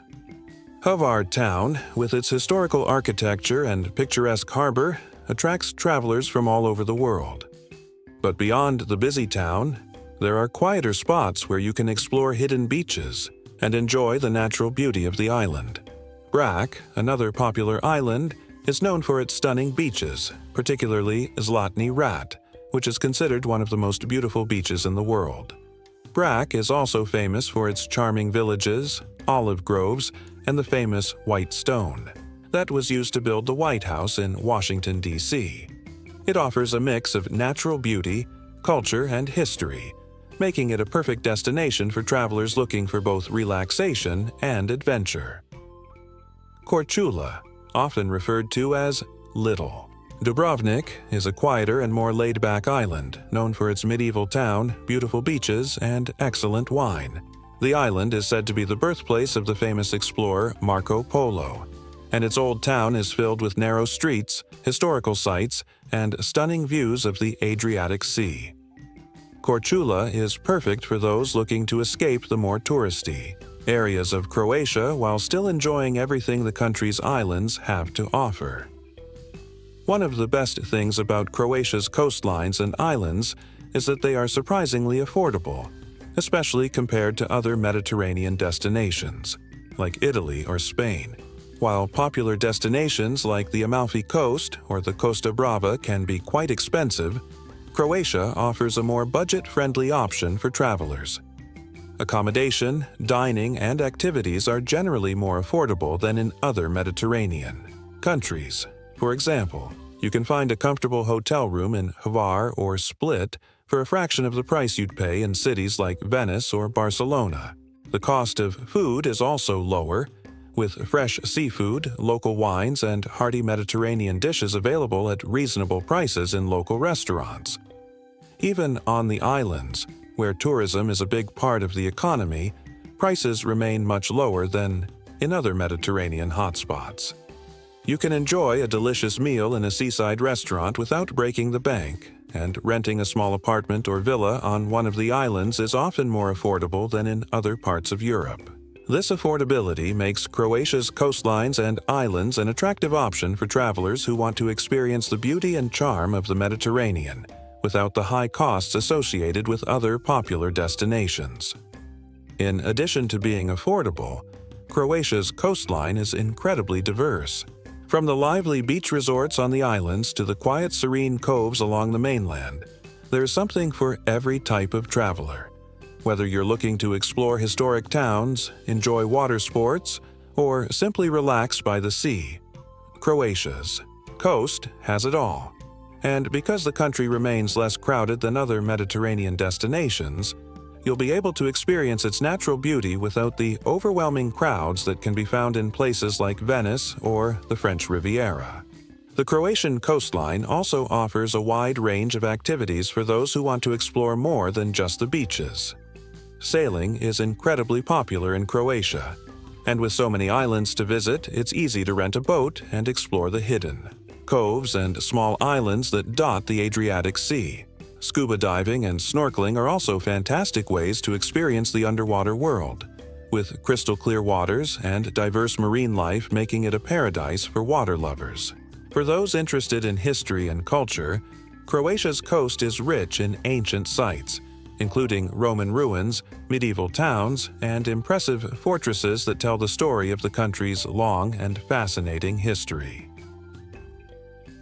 Speaker 1: Hvar town, with its historical architecture and picturesque harbor, attracts travelers from all over the world. But beyond the busy town, there are quieter spots where you can explore hidden beaches and enjoy the natural beauty of the island. Brač, another popular island, is known for its stunning beaches, particularly Zlatni Rat, which is considered one of the most beautiful beaches in the world. Brač is also famous for its charming villages, olive groves, and the famous white stone that was used to build the White House in Washington, D.C. It offers a mix of natural beauty, culture, and history, making it a perfect destination for travelers looking for both relaxation and adventure. Korčula, often referred to as Little. Dubrovnik is a quieter and more laid-back island, known for its medieval town, beautiful beaches, and excellent wine. The island is said to be the birthplace of the famous explorer Marco Polo, and its old town is filled with narrow streets, historical sites, and stunning views of the Adriatic Sea. Korčula is perfect for those looking to escape the more touristy areas of Croatia while still enjoying everything the country's islands have to offer. One of the best things about Croatia's coastlines and islands is that they are surprisingly affordable, especially compared to other Mediterranean destinations, like Italy or Spain. While popular destinations like the Amalfi Coast or the Costa Brava can be quite expensive, Croatia offers a more budget-friendly option for travelers. Accommodation, dining, and activities are generally more affordable than in other Mediterranean countries. For example, you can find a comfortable hotel room in Hvar or Split for a fraction of the price you'd pay in cities like Venice or Barcelona. The cost of food is also lower, with fresh seafood, local wines, and hearty Mediterranean dishes available at reasonable prices in local restaurants. Even on the islands, where tourism is a big part of the economy, prices remain much lower than in other Mediterranean hotspots. You can enjoy a delicious meal in a seaside restaurant without breaking the bank, and renting a small apartment or villa on one of the islands is often more affordable than in other parts of Europe. This affordability makes Croatia's coastlines and islands an attractive option for travelers who want to experience the beauty and charm of the Mediterranean without the high costs associated with other popular destinations. In addition to being affordable, Croatia's coastline is incredibly diverse. From the lively beach resorts on the islands to the quiet, serene coves along the mainland, there's something for every type of traveler. Whether you're looking to explore historic towns, enjoy water sports, or simply relax by the sea, Croatia's coast has it all. And because the country remains less crowded than other Mediterranean destinations, you'll be able to experience its natural beauty without the overwhelming crowds that can be found in places like Venice or the French Riviera. The Croatian coastline also offers a wide range of activities for those who want to explore more than just the beaches. Sailing is incredibly popular in Croatia, and with so many islands to visit, it's easy to rent a boat and explore the hidden coves and small islands that dot the Adriatic Sea. Scuba diving and snorkeling are also fantastic ways to experience the underwater world, with crystal clear waters and diverse marine life making it a paradise for water lovers. For those interested in history and culture, Croatia's coast is rich in ancient sites, including Roman ruins, medieval towns, and impressive fortresses that tell the story of the country's long and fascinating history.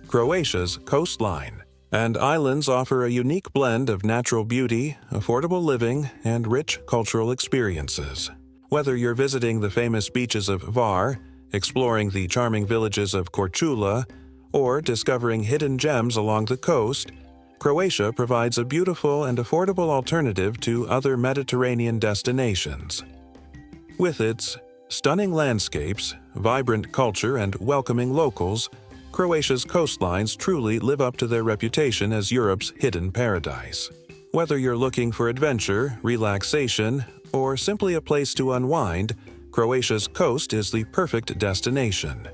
Speaker 1: Croatia's coastline and islands offer a unique blend of natural beauty, affordable living, and rich cultural experiences. Whether you're visiting the famous beaches of Hvar, exploring the charming villages of Korčula, or discovering hidden gems along the coast, Croatia provides a beautiful and affordable alternative to other Mediterranean destinations. With its stunning landscapes, vibrant culture, and welcoming locals, Croatia's coastlines truly live up to their reputation as Europe's hidden paradise. Whether you're looking for adventure, relaxation, or simply a place to unwind, Croatia's coast is the perfect destination.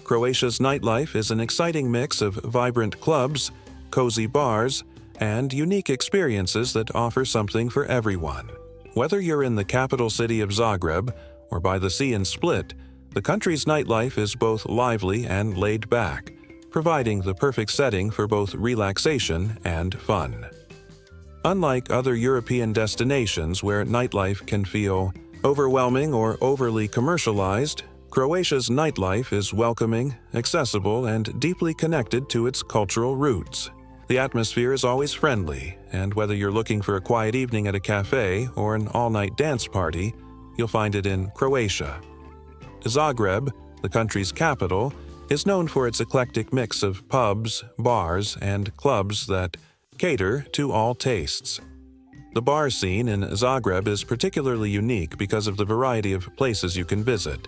Speaker 1: Croatia's nightlife is an exciting mix of vibrant clubs, cozy bars, and unique experiences that offer something for everyone. Whether you're in the capital city of Zagreb or by the sea in Split, the country's nightlife is both lively and laid back, providing the perfect setting for both relaxation and fun. Unlike other European destinations where nightlife can feel overwhelming or overly commercialized, Croatia's nightlife is welcoming, accessible, and deeply connected to its cultural roots. The atmosphere is always friendly, and whether you're looking for a quiet evening at a cafe or an all-night dance party, you'll find it in Croatia. Zagreb, the country's capital, is known for its eclectic mix of pubs, bars, and clubs that cater to all tastes. The bar scene in Zagreb is particularly unique because of the variety of places you can visit.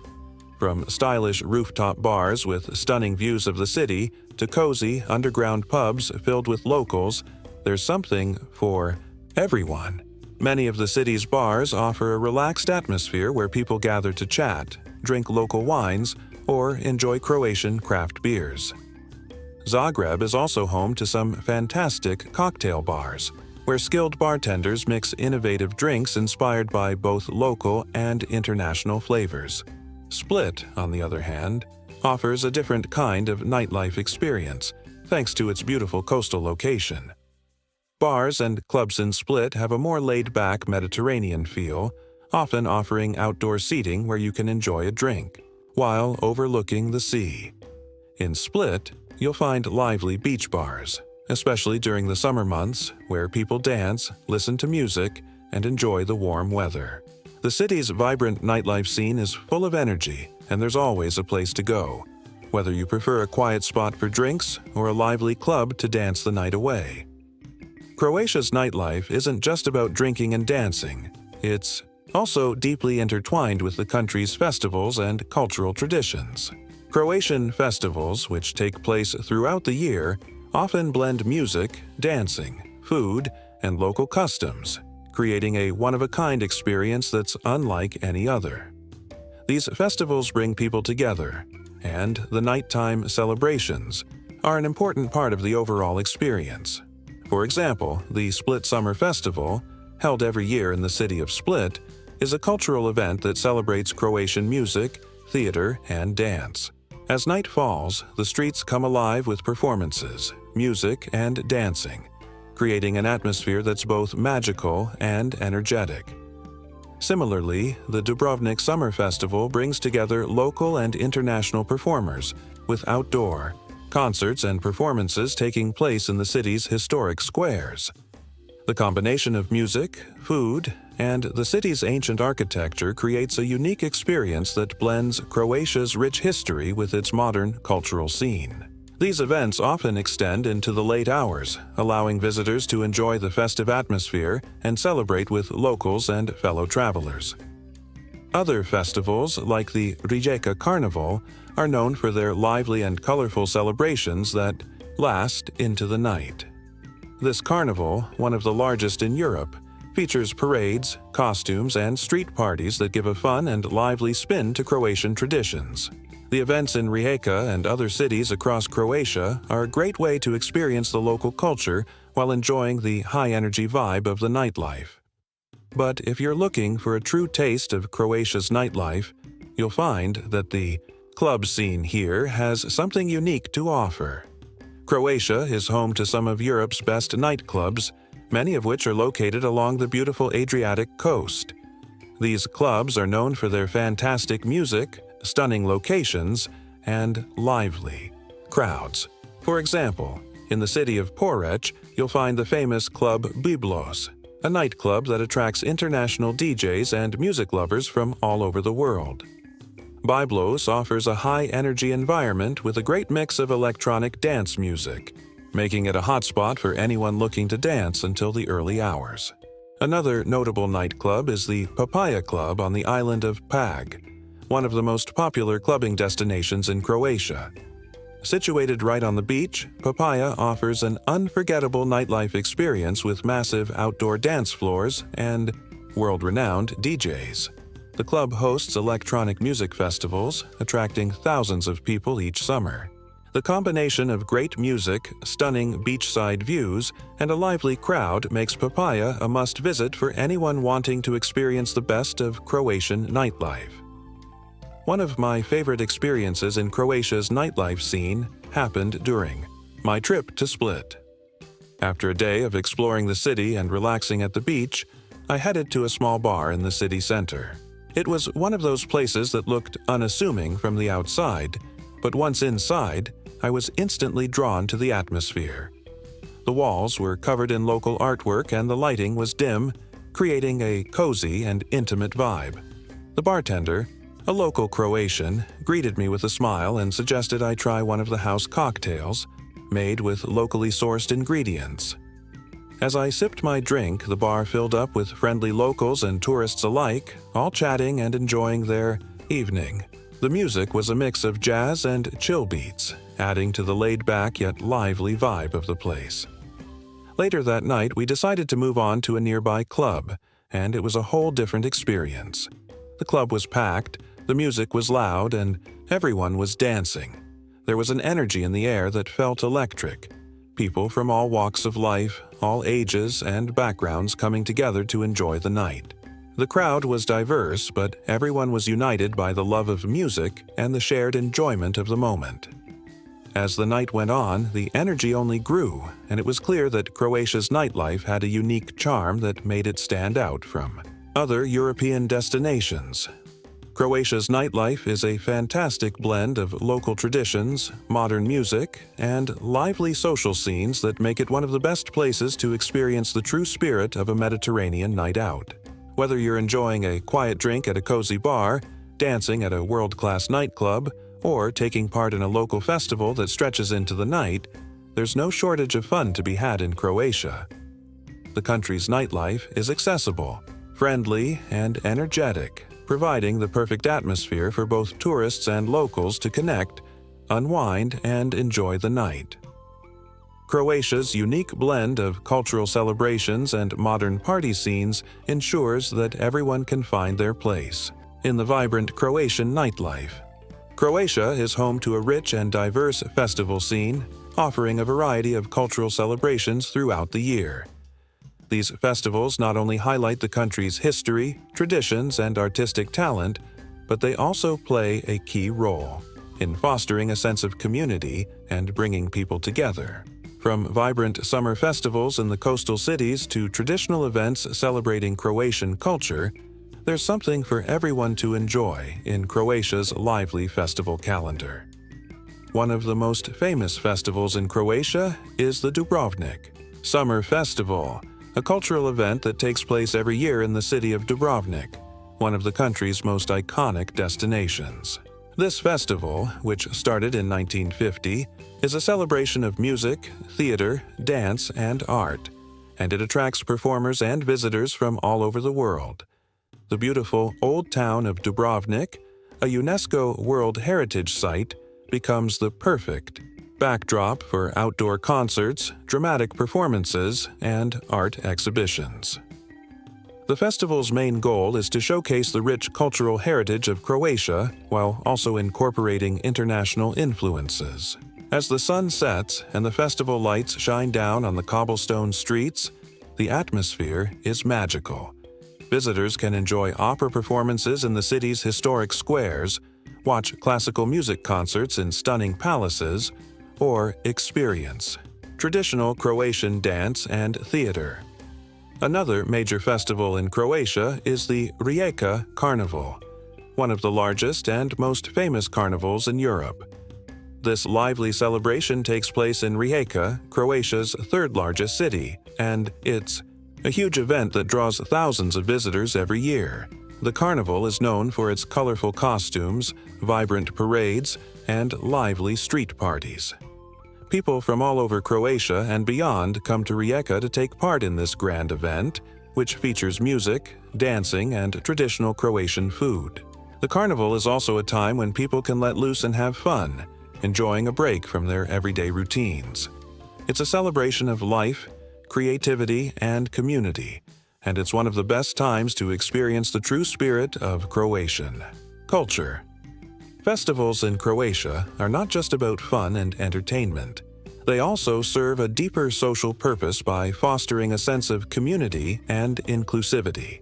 Speaker 1: From stylish rooftop bars with stunning views of the city to cozy underground pubs filled with locals, there's something for everyone. Many of the city's bars offer a relaxed atmosphere where people gather to chat, drink local wines, or enjoy Croatian craft beers. Zagreb is also home to some fantastic cocktail bars, where skilled bartenders mix innovative drinks inspired by both local and international flavors. Split, on the other hand, offers a different kind of nightlife experience, thanks to its beautiful coastal location. Bars and clubs in Split have a more laid-back Mediterranean feel, often offering outdoor seating where you can enjoy a drink, while overlooking the sea. In Split, you'll find lively beach bars, especially during the summer months, where people dance, listen to music, and enjoy the warm weather. The city's vibrant nightlife scene is full of energy, and there's always a place to go, whether you prefer a quiet spot for drinks or a lively club to dance the night away. Croatia's nightlife isn't just about drinking and dancing. It's also deeply intertwined with the country's festivals and cultural traditions. Croatian festivals, which take place throughout the year, often blend music, dancing, food, and local customs, creating a one-of-a-kind experience that's unlike any other. These festivals bring people together, and the nighttime celebrations are an important part of the overall experience. For example, the Split Summer Festival, held every year in the city of Split, is a cultural event that celebrates Croatian music, theater, and dance. As night falls, the streets come alive with performances, music, and dancing, creating an atmosphere that's both magical and energetic. Similarly, the Dubrovnik Summer Festival brings together local and international performers, with outdoor concerts and performances taking place in the city's historic squares. The combination of music, food, and the city's ancient architecture creates a unique experience that blends Croatia's rich history with its modern cultural scene. These events often extend into the late hours, allowing visitors to enjoy the festive atmosphere and celebrate with locals and fellow travelers. Other festivals, like the Rijeka Carnival, are known for their lively and colorful celebrations that last into the night. This carnival, one of the largest in Europe, features parades, costumes, and street parties that give a fun and lively spin to Croatian traditions. The events in Rijeka and other cities across Croatia are a great way to experience the local culture while enjoying the high-energy vibe of the nightlife. But if you're looking for a true taste of Croatia's nightlife, you'll find that the club scene here has something unique to offer. Croatia is home to some of Europe's best nightclubs, many of which are located along the beautiful Adriatic coast. These clubs are known for their fantastic music, stunning locations, and lively crowds. For example, in the city of Poreč, you'll find the famous Club Biblos, a nightclub that attracts international DJs and music lovers from all over the world. Biblos offers a high-energy environment with a great mix of electronic dance music, making it a hotspot for anyone looking to dance until the early hours. Another notable nightclub is the Papaya Club on the island of Pag, one of the most popular clubbing destinations in Croatia. Situated right on the beach, Papaya offers an unforgettable nightlife experience with massive outdoor dance floors and world-renowned DJs. The club hosts electronic music festivals, attracting thousands of people each summer. The combination of great music, stunning beachside views, and a lively crowd makes Papaya a must-visit for anyone wanting to experience the best of Croatian nightlife. One of my favorite experiences in Croatia's nightlife scene happened during my trip to Split. After a day of exploring the city and relaxing at the beach, I headed to a small bar in the city center. It was one of those places that looked unassuming from the outside, but once inside, I was instantly drawn to the atmosphere. The walls were covered in local artwork and the lighting was dim, creating a cozy and intimate vibe. The bartender, a local Croatian, greeted me with a smile and suggested I try one of the house cocktails, made with locally sourced ingredients. As I sipped my drink, the bar filled up with friendly locals and tourists alike, all chatting and enjoying their evening. The music was a mix of jazz and chill beats, adding to the laid-back yet lively vibe of the place. Later that night, we decided to move on to a nearby club, and it was a whole different experience. The club was packed, the music was loud, and everyone was dancing. There was an energy in the air that felt electric. People from all walks of life, all ages and backgrounds coming together to enjoy the night. The crowd was diverse, but everyone was united by the love of music and the shared enjoyment of the moment. As the night went on, the energy only grew, and it was clear that Croatia's nightlife had a unique charm that made it stand out from other European destinations. Croatia's nightlife is a fantastic blend of local traditions, modern music, and lively social scenes that make it one of the best places to experience the true spirit of a Mediterranean night out. Whether you're enjoying a quiet drink at a cozy bar, dancing at a world-class nightclub, or taking part in a local festival that stretches into the night, there's no shortage of fun to be had in Croatia. The country's nightlife is accessible, friendly, and energetic, providing the perfect atmosphere for both tourists and locals to connect, unwind, and enjoy the night. Croatia's unique blend of cultural celebrations and modern party scenes ensures that everyone can find their place in the vibrant Croatian nightlife. Croatia is home to a rich and diverse festival scene, offering a variety of cultural celebrations throughout the year. These festivals not only highlight the country's history, traditions, and artistic talent, but they also play a key role in fostering a sense of community and bringing people together. From vibrant summer festivals in the coastal cities to traditional events celebrating Croatian culture, there's something for everyone to enjoy in Croatia's lively festival calendar. One of the most famous festivals in Croatia is the Dubrovnik Summer Festival, a cultural event that takes place every year in the city of Dubrovnik, one of the country's most iconic destinations. This festival, which started in 1950, is a celebration of music, theater, dance, and art, and it attracts performers and visitors from all over the world. The beautiful old town of Dubrovnik, a UNESCO World Heritage Site, becomes the perfect backdrop for outdoor concerts, dramatic performances, and art exhibitions. The festival's main goal is to showcase the rich cultural heritage of Croatia while also incorporating international influences. As the sun sets and the festival lights shine down on the cobblestone streets, the atmosphere is magical. Visitors can enjoy opera performances in the city's historic squares, watch classical music concerts in stunning palaces, or experience traditional Croatian dance and theater. Another major festival in Croatia is the Rijeka Carnival, one of the largest and most famous carnivals in Europe. This lively celebration takes place in Rijeka, Croatia's third-largest city, and it's a huge event that draws thousands of visitors every year. The carnival is known for its colorful costumes, vibrant parades, and lively street parties. People from all over Croatia and beyond come to Rijeka to take part in this grand event, which features music, dancing, and traditional Croatian food. The carnival is also a time when people can let loose and have fun, enjoying a break from their everyday routines. It's a celebration of life, creativity, and community, and it's one of the best times to experience the true spirit of Croatian culture. Festivals in Croatia are not just about fun and entertainment. They also serve a deeper social purpose by fostering a sense of community and inclusivity.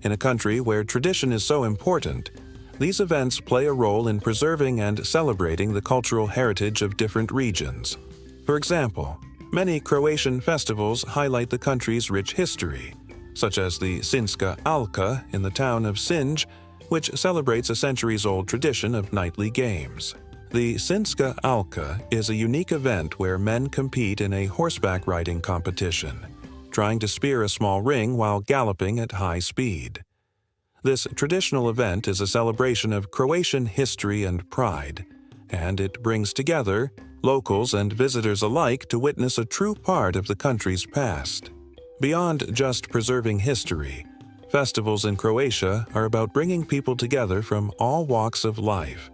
Speaker 1: In a country where tradition is so important, these events play a role in preserving and celebrating the cultural heritage of different regions. For example, many Croatian festivals highlight the country's rich history, such as the Sinjska Alka in the town of Sinj, which celebrates a centuries-old tradition of nightly games. The Sinjska Alka is a unique event where men compete in a horseback riding competition, trying to spear a small ring while galloping at high speed. This traditional event is a celebration of Croatian history and pride, and it brings together locals and visitors alike to witness a true part of the country's past. Beyond just preserving history, festivals in Croatia are about bringing people together from all walks of life.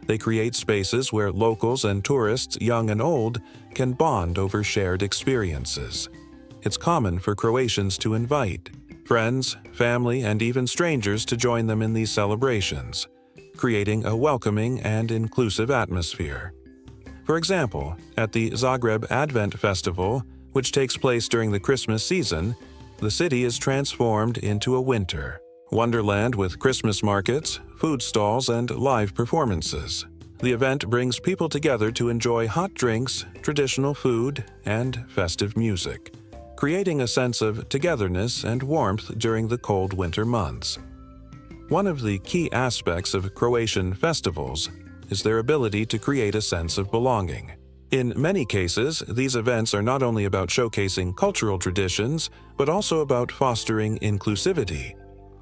Speaker 1: They create spaces where locals and tourists, young and old, can bond over shared experiences. It's common for Croatians to invite friends, family, and even strangers to join them in these celebrations, creating a welcoming and inclusive atmosphere. For example, at the Zagreb Advent Festival, which takes place during the Christmas season, the city is transformed into a winter wonderland with Christmas markets, food stalls, and live performances. The event brings people together to enjoy hot drinks, traditional food, and festive music, creating a sense of togetherness and warmth during the cold winter months. One of the key aspects of Croatian festivals is their ability to create a sense of belonging. In many cases, these events are not only about showcasing cultural traditions, but also about fostering inclusivity.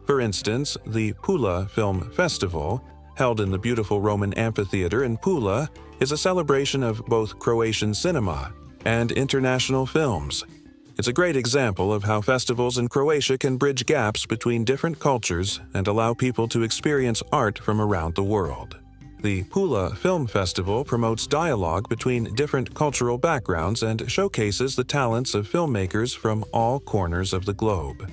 Speaker 1: For instance, the Pula Film Festival, held in the beautiful Roman amphitheater in Pula, is a celebration of both Croatian cinema and international films. It's a great example of how festivals in Croatia can bridge gaps between different cultures and allow people to experience art from around the world. The Pula Film Festival promotes dialogue between different cultural backgrounds and showcases the talents of filmmakers from all corners of the globe.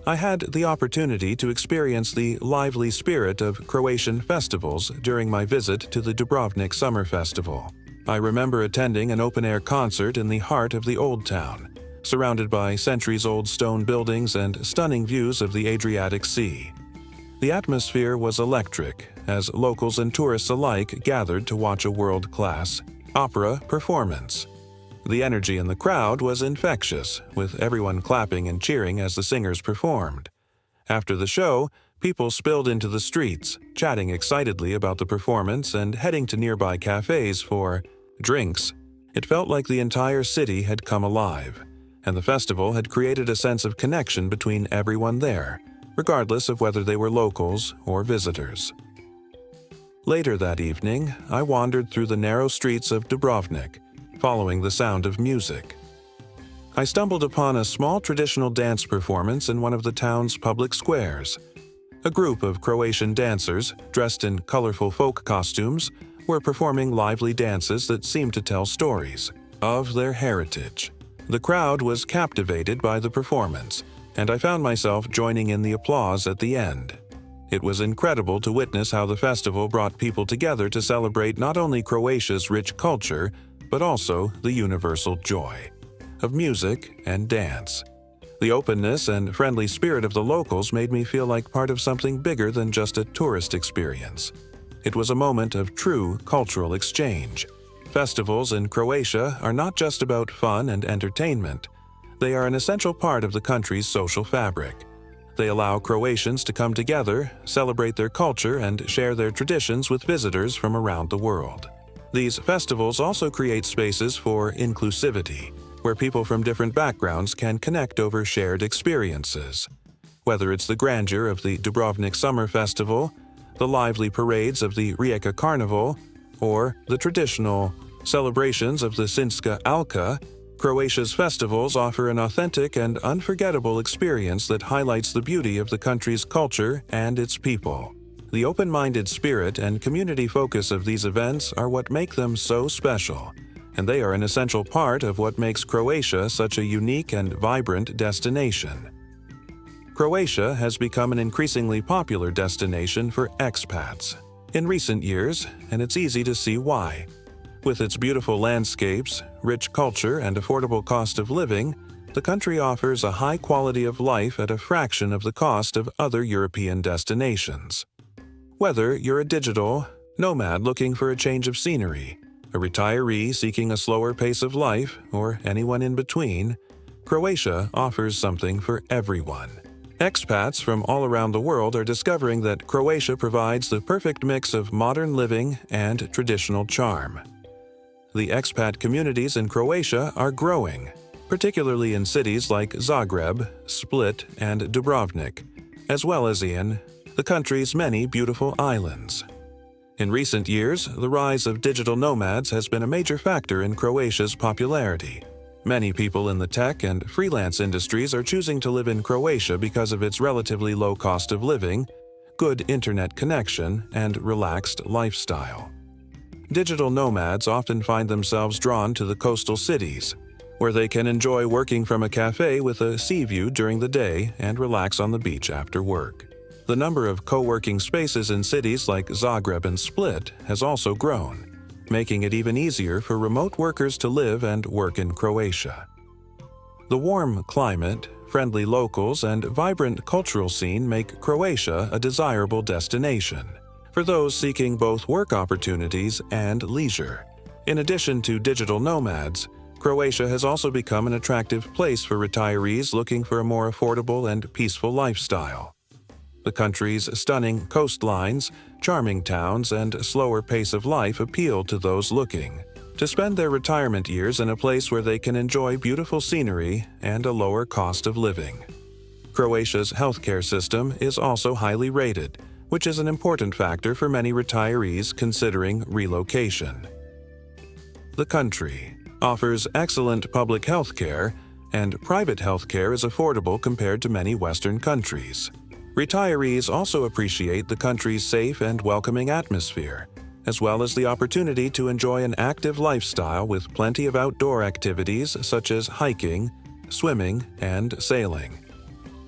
Speaker 1: I had the opportunity to experience the lively spirit of Croatian festivals during my visit to the Dubrovnik Summer Festival. I remember attending an open-air concert in the heart of the Old Town, surrounded by centuries-old stone buildings and stunning views of the Adriatic Sea. The atmosphere was electric, as locals and tourists alike gathered to watch a world-class opera performance. The energy in the crowd was infectious, with everyone clapping and cheering as the singers performed. After the show, people spilled into the streets, chatting excitedly about the performance and heading to nearby cafes for drinks. It felt like the entire city had come alive, and the festival had created a sense of connection between everyone there, regardless of whether they were locals or visitors. Later that evening, I wandered through the narrow streets of Dubrovnik, following the sound of music. I stumbled upon a small traditional dance performance in one of the town's public squares. A group of Croatian dancers, dressed in colorful folk costumes, were performing lively dances that seemed to tell stories of their heritage. The crowd was captivated by the performance, and I found myself joining in the applause at the end. It was incredible to witness how the festival brought people together to celebrate not only Croatia's rich culture, but also the universal joy of music and dance. The openness and friendly spirit of the locals made me feel like part of something bigger than just a tourist experience. It was a moment of true cultural exchange. Festivals in Croatia are not just about fun and entertainment. They are an essential part of the country's social fabric. They allow Croatians to come together, celebrate their culture, and share their traditions with visitors from around the world. These festivals also create spaces for inclusivity, where people from different backgrounds can connect over shared experiences. Whether it's the grandeur of the Dubrovnik Summer Festival, the lively parades of the Rijeka Carnival, or the traditional celebrations of the Sinjska Alka, Croatia's festivals offer an authentic and unforgettable experience that highlights the beauty of the country's culture and its people. The open-minded spirit and community focus of these events are what make them so special, and they are an essential part of what makes Croatia such a unique and vibrant destination. Croatia has become an increasingly popular destination for expats in recent years, and it's easy to see why. With its beautiful landscapes, rich culture, and affordable cost of living, the country offers a high quality of life at a fraction of the cost of other European destinations. Whether you're a digital nomad looking for a change of scenery, a retiree seeking a slower pace of life, or anyone in between, Croatia offers something for everyone. Expats from all around the world are discovering that Croatia provides the perfect mix of modern living and traditional charm. The expat communities in Croatia are growing, particularly in cities like Zagreb, Split, and Dubrovnik, as well as in the country's many beautiful islands. In recent years, the rise of digital nomads has been a major factor in Croatia's popularity. Many people in the tech and freelance industries are choosing to live in Croatia because of its relatively low cost of living, good internet connection, and relaxed lifestyle. Digital nomads often find themselves drawn to the coastal cities, where they can enjoy working from a cafe with a sea view during the day and relax on the beach after work. The number of co-working spaces in cities like Zagreb and Split has also grown, making it even easier for remote workers to live and work in Croatia. The warm climate, friendly locals, and vibrant cultural scene make Croatia a desirable destination for those seeking both work opportunities and leisure. In addition to digital nomads, Croatia has also become an attractive place for retirees looking for a more affordable and peaceful lifestyle. The country's stunning coastlines, charming towns, and slower pace of life appeal to those looking to spend their retirement years in a place where they can enjoy beautiful scenery and a lower cost of living. Croatia's healthcare system is also highly rated, which is an important factor for many retirees considering relocation. The country offers excellent public health care, and private healthcare is affordable compared to many Western countries. Retirees also appreciate the country's safe and welcoming atmosphere, as well as the opportunity to enjoy an active lifestyle with plenty of outdoor activities such as hiking, swimming, and sailing.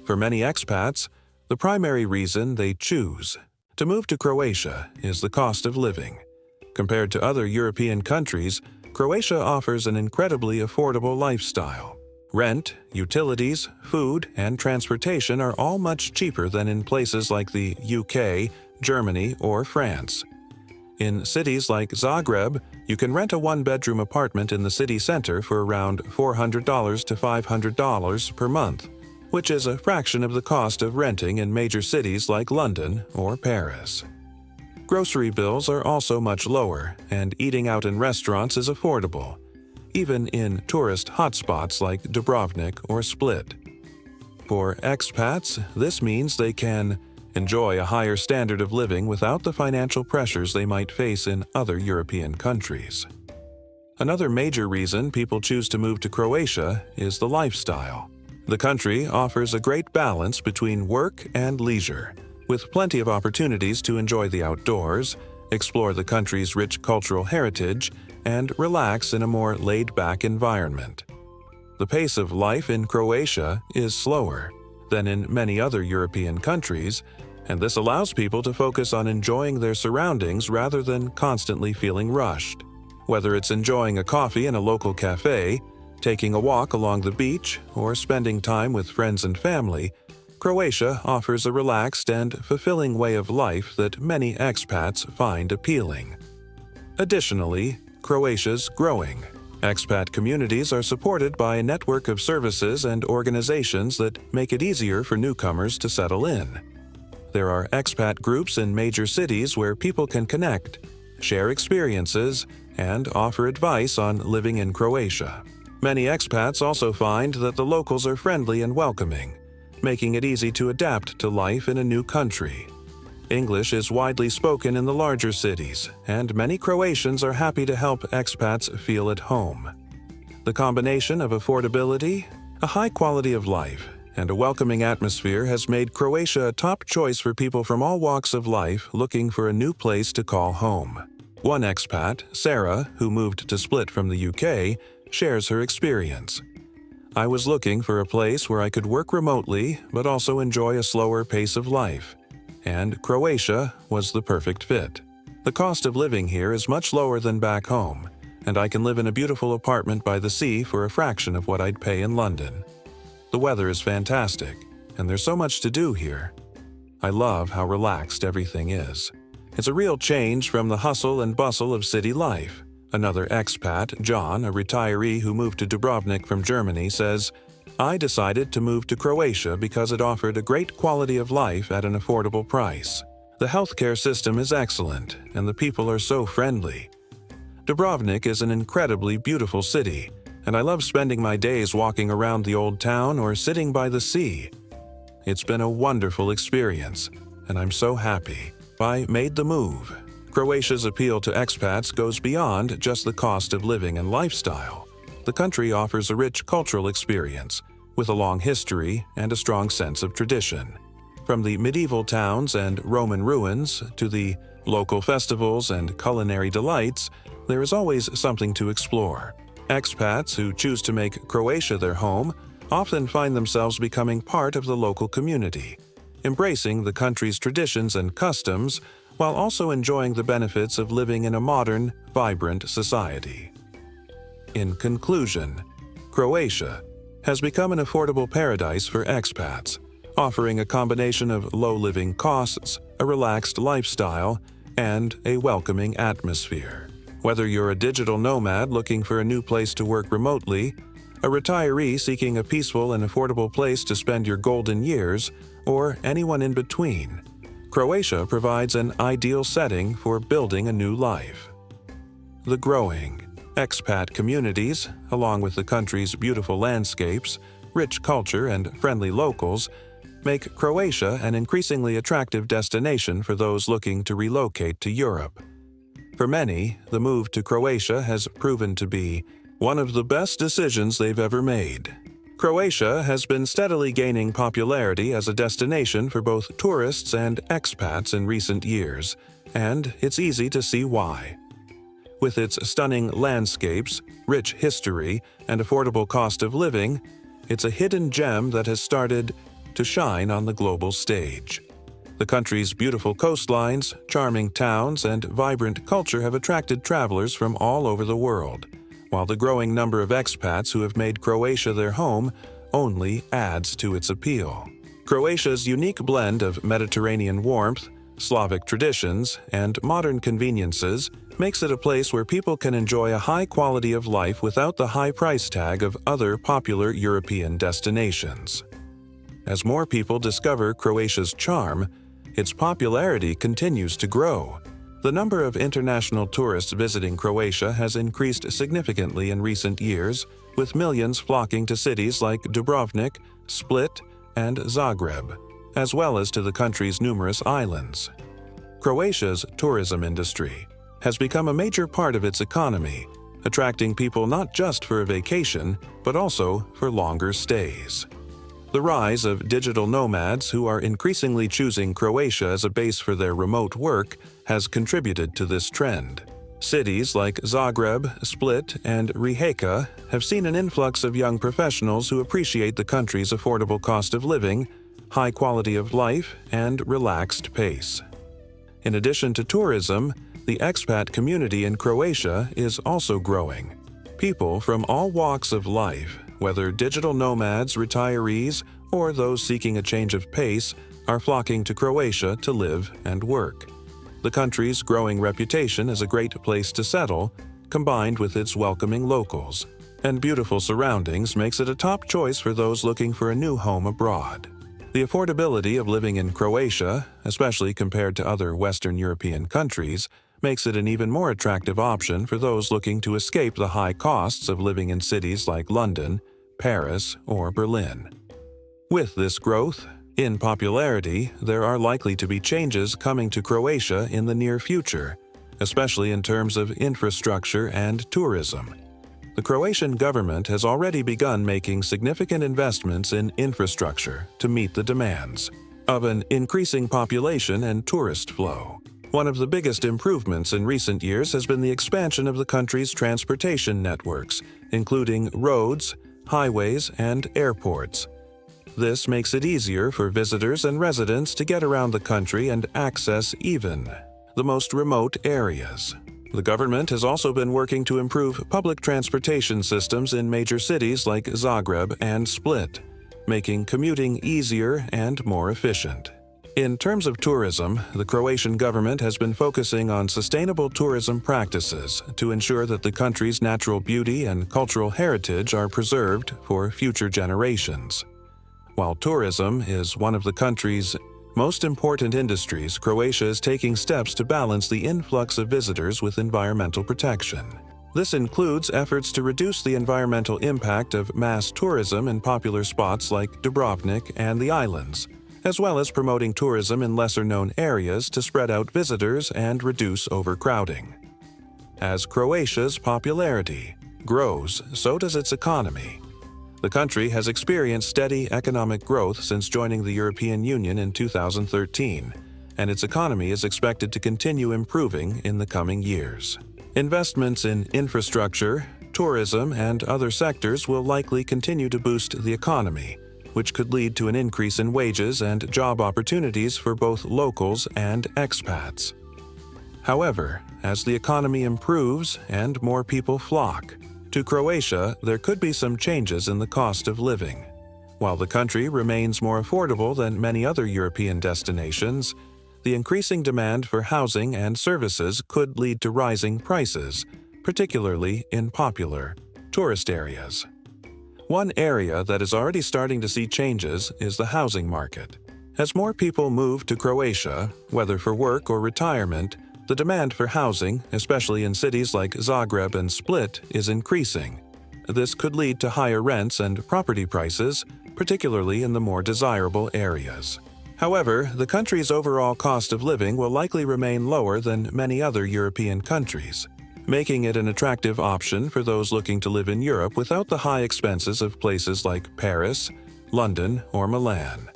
Speaker 1: For many expats, the primary reason they choose to move to Croatia is the cost of living. Compared to other European countries, Croatia offers an incredibly affordable lifestyle. Rent, utilities, food, and transportation are all much cheaper than in places like the UK, Germany, or France. In cities like Zagreb, you can rent a one-bedroom apartment in the city center for around $400 to $500 per month, which is a fraction of the cost of renting in major cities like London or Paris. Grocery bills are also much lower, and eating out in restaurants is affordable, even in tourist hotspots like Dubrovnik or Split. For expats, this means they can enjoy a higher standard of living without the financial pressures they might face in other European countries. Another major reason people choose to move to Croatia is the lifestyle. The country offers a great balance between work and leisure, with plenty of opportunities to enjoy the outdoors, explore the country's rich cultural heritage, and relax in a more laid-back environment. The pace of life in Croatia is slower than in many other European countries, and this allows people to focus on enjoying their surroundings rather than constantly feeling rushed. Whether it's enjoying a coffee in a local cafe, taking a walk along the beach, or spending time with friends and family, Croatia offers a relaxed and fulfilling way of life that many expats find appealing. Additionally, Croatia's growing. Expat communities are supported by a network of services and organizations that make it easier for newcomers to settle in. There are expat groups in major cities where people can connect, share experiences, and offer advice on living in Croatia. Many expats also find that the locals are friendly and welcoming, making it easy to adapt to life in a new country. English is widely spoken in the larger cities, and many Croatians are happy to help expats feel at home. The combination of affordability, a high quality of life, and a welcoming atmosphere has made Croatia a top choice for people from all walks of life looking for a new place to call home. One expat, Sarah, who moved to Split from the UK, shares her experience. "I was looking for a place where I could work remotely but also enjoy a slower pace of life, and Croatia was the perfect fit. The cost of living here is much lower than back home, and I can live in a beautiful apartment by the sea for a fraction of what I'd pay in London. The weather is fantastic, and there's so much to do here. I love how relaxed everything is. It's a real change from the hustle and bustle of city life." Another expat, John, a retiree who moved to Dubrovnik from Germany, says, "I decided to move to Croatia because it offered a great quality of life at an affordable price. The healthcare system is excellent, and the people are so friendly. Dubrovnik is an incredibly beautiful city, and I love spending my days walking around the old town or sitting by the sea. It's been a wonderful experience, and I'm so happy I made the move." Croatia's appeal to expats goes beyond just the cost of living and lifestyle. The country offers a rich cultural experience, with a long history and a strong sense of tradition. From the medieval towns and Roman ruins to the local festivals and culinary delights, there is always something to explore. Expats who choose to make Croatia their home often find themselves becoming part of the local community, embracing the country's traditions and customs, while also enjoying the benefits of living in a modern, vibrant society. In conclusion, Croatia has become an affordable paradise for expats, offering a combination of low living costs, a relaxed lifestyle, and a welcoming atmosphere. Whether you're a digital nomad looking for a new place to work remotely, a retiree seeking a peaceful and affordable place to spend your golden years, or anyone in between, Croatia provides an ideal setting for building a new life. The growing expat communities, along with the country's beautiful landscapes, rich culture, and friendly locals, make Croatia an increasingly attractive destination for those looking to relocate to Europe. For many, the move to Croatia has proven to be one of the best decisions they've ever made. Croatia has been steadily gaining popularity as a destination for both tourists and expats in recent years, and it's easy to see why. With its stunning landscapes, rich history, and affordable cost of living, it's a hidden gem that has started to shine on the global stage. The country's beautiful coastlines, charming towns, and vibrant culture have attracted travelers from all over the world, while the growing number of expats who have made Croatia their home only adds to its appeal. Croatia's unique blend of Mediterranean warmth, Slavic traditions, and modern conveniences makes it a place where people can enjoy a high quality of life without the high price tag of other popular European destinations. As more people discover Croatia's charm, its popularity continues to grow. The number of international tourists visiting Croatia has increased significantly in recent years, with millions flocking to cities like Dubrovnik, Split, and Zagreb, as well as to the country's numerous islands. Croatia's tourism industry has become a major part of its economy, attracting people not just for a vacation, but also for longer stays. The rise of digital nomads who are increasingly choosing Croatia as a base for their remote work has contributed to this trend. Cities like Zagreb, Split, and Rijeka have seen an influx of young professionals who appreciate the country's affordable cost of living, high quality of life, and relaxed pace. In addition to tourism, the expat community in Croatia is also growing. People from all walks of life, whether digital nomads, retirees, or those seeking a change of pace, are flocking to Croatia to live and work. The country's growing reputation as a great place to settle, combined with its welcoming locals and beautiful surroundings, makes it a top choice for those looking for a new home abroad. The affordability of living in Croatia, especially compared to other Western European countries, makes it an even more attractive option for those looking to escape the high costs of living in cities like London, Paris, or Berlin. With this growth in popularity, there are likely to be changes coming to Croatia in the near future, especially in terms of infrastructure and tourism. The Croatian government has already begun making significant investments in infrastructure to meet the demands of an increasing population and tourist flow. One of the biggest improvements in recent years has been the expansion of the country's transportation networks, including roads, highways, and airports. This makes it easier for visitors and residents to get around the country and access even the most remote areas. The government has also been working to improve public transportation systems in major cities like Zagreb and Split, making commuting easier and more efficient. In terms of tourism, the Croatian government has been focusing on sustainable tourism practices to ensure that the country's natural beauty and cultural heritage are preserved for future generations. While tourism is one of the country's most important industries, Croatia is taking steps to balance the influx of visitors with environmental protection. This includes efforts to reduce the environmental impact of mass tourism in popular spots like Dubrovnik and the islands, as well as promoting tourism in lesser-known areas to spread out visitors and reduce overcrowding. As Croatia's popularity grows, so does its economy. The country has experienced steady economic growth since joining the European Union in 2013, and its economy is expected to continue improving in the coming years. Investments in infrastructure, tourism, and other sectors will likely continue to boost the economy, which could lead to an increase in wages and job opportunities for both locals and expats. However, as the economy improves and more people flock to Croatia, there could be some changes in the cost of living. While the country remains more affordable than many other European destinations, the increasing demand for housing and services could lead to rising prices, particularly in popular tourist areas. One area that is already starting to see changes is the housing market. As more people move to Croatia, whether for work or retirement, the demand for housing, especially in cities like Zagreb and Split, is increasing. This could lead to higher rents and property prices, particularly in the more desirable areas. However, the country's overall cost of living will likely remain lower than many other European countries, making it an attractive option for those looking to live in Europe without the high expenses of places like Paris, London, or Milan.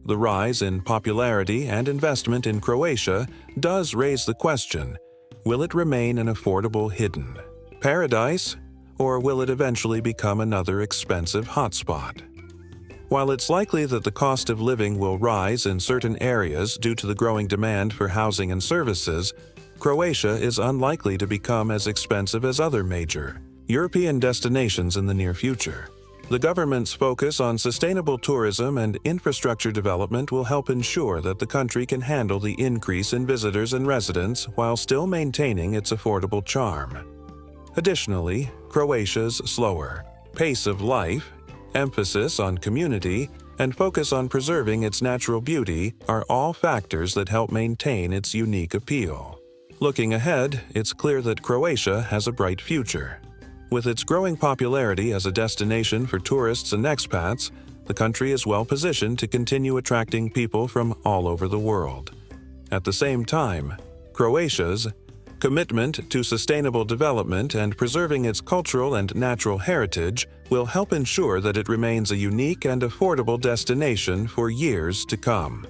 Speaker 1: The rise in popularity and investment in Croatia does raise the question, will it remain an affordable hidden paradise, or will it eventually become another expensive hotspot? While it's likely that the cost of living will rise in certain areas due to the growing demand for housing and services, Croatia is unlikely to become as expensive as other major European destinations in the near future. The government's focus on sustainable tourism and infrastructure development will help ensure that the country can handle the increase in visitors and residents while still maintaining its affordable charm. Additionally, Croatia's slower pace of life, emphasis on community, and focus on preserving its natural beauty are all factors that help maintain its unique appeal. Looking ahead, it's clear that Croatia has a bright future. With its growing popularity as a destination for tourists and expats, the country is well positioned to continue attracting people from all over the world. At the same time, Croatia's commitment to sustainable development and preserving its cultural and natural heritage will help ensure that it remains a unique and affordable destination for years to come.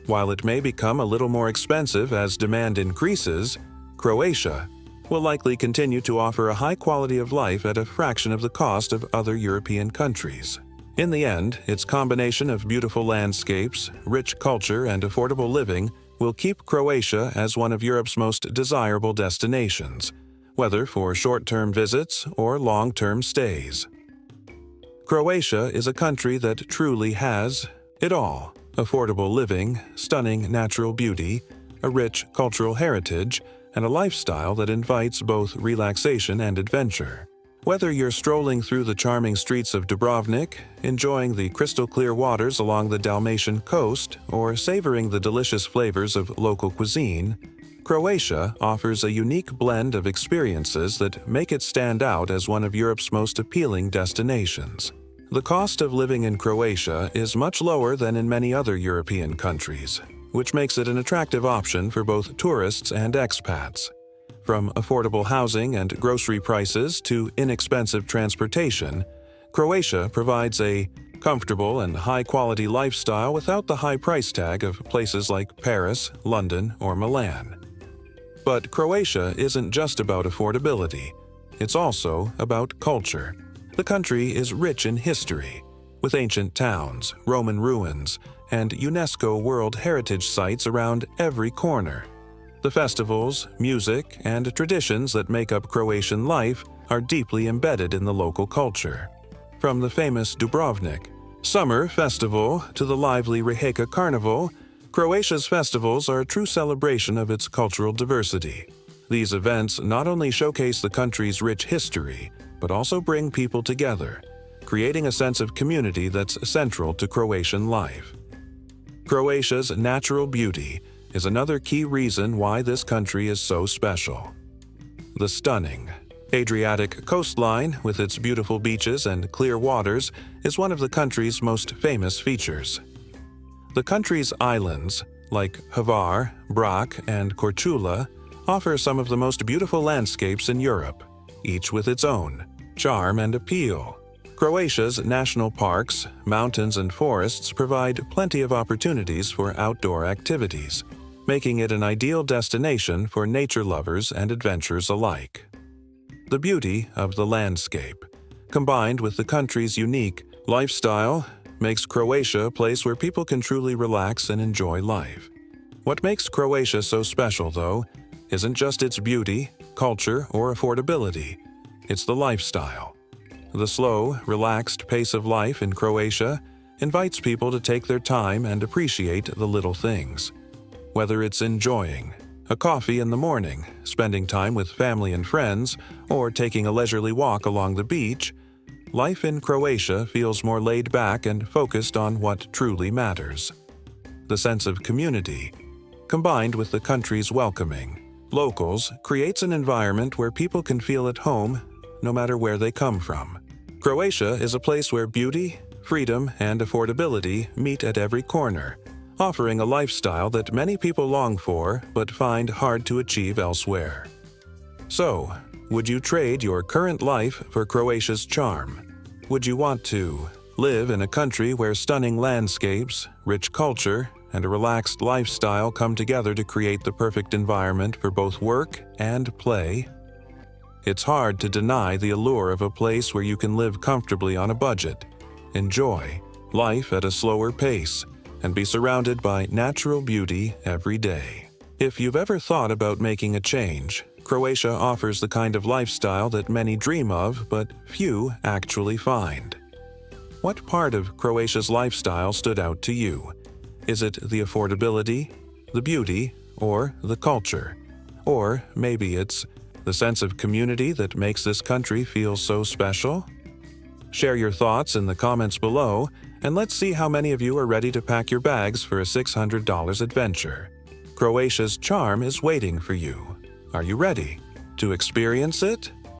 Speaker 1: While it may become a little more expensive as demand increases, Croatia will likely continue to offer a high quality of life at a fraction of the cost of other European countries. In the end, its combination of beautiful landscapes, rich culture, and affordable living will keep Croatia as one of Europe's most desirable destinations, whether for short-term visits or long-term stays. Croatia is a country that truly has it all: affordable living, stunning natural beauty, a rich cultural heritage, and a lifestyle that invites both relaxation and adventure. Whether you're strolling through the charming streets of Dubrovnik, enjoying the crystal-clear waters along the Dalmatian coast, or savoring the delicious flavors of local cuisine, Croatia offers a unique blend of experiences that make it stand out as one of Europe's most appealing destinations. The cost of living in Croatia is much lower than in many other European countries, which makes it an attractive option for both tourists and expats. From affordable housing and grocery prices to inexpensive transportation, Croatia provides a comfortable and high-quality lifestyle without the high price tag of places like Paris, London, or Milan. But Croatia isn't just about affordability. It's also about culture. The country is rich in history, with ancient towns, Roman ruins, and UNESCO World Heritage Sites around every corner. The festivals, music, and traditions that make up Croatian life are deeply embedded in the local culture. From the famous Dubrovnik Summer Festival to the lively Rijeka Carnival, Croatia's festivals are a true celebration of its cultural diversity. These events not only showcase the country's rich history, but also bring people together, creating a sense of community that's central to Croatian life. Croatia's natural beauty is another key reason why this country is so special. The stunning Adriatic coastline, with its beautiful beaches and clear waters, is one of the country's most famous features. The country's islands, like Hvar, Brač, and Korčula, offer some of the most beautiful landscapes in Europe, each with its own charm and appeal. Croatia's national parks, mountains, and forests provide plenty of opportunities for outdoor activities, making it an ideal destination for nature lovers and adventurers alike. The beauty of the landscape, combined with the country's unique lifestyle, makes Croatia a place where people can truly relax and enjoy life. What makes Croatia so special, though, isn't just its beauty, culture, or affordability. It's the lifestyle. The slow, relaxed pace of life in Croatia invites people to take their time and appreciate the little things. Whether it's enjoying a coffee in the morning, spending time with family and friends, or taking a leisurely walk along the beach, life in Croatia feels more laid back and focused on what truly matters. The sense of community, combined with the country's welcoming locals, creates an environment where people can feel at home no matter where they come from. Croatia is a place where beauty, freedom, and affordability meet at every corner, offering a lifestyle that many people long for but find hard to achieve elsewhere. So, would you trade your current life for Croatia's charm? Would you want to live in a country where stunning landscapes, rich culture, and a relaxed lifestyle come together to create the perfect environment for both work and play? It's hard to deny the allure of a place where you can live comfortably on a budget, enjoy life at a slower pace, and be surrounded by natural beauty every day. If you've ever thought about making a change, Croatia offers the kind of lifestyle that many dream of, but few actually find. What part of Croatia's lifestyle stood out to you? Is it the affordability, the beauty, or the culture? Or maybe it's the sense of community that makes this country feel so special? Share your thoughts in the comments below, and let's see how many of you are ready to pack your bags for a $600 adventure. Croatia's charm is waiting for you. Are you ready to experience it?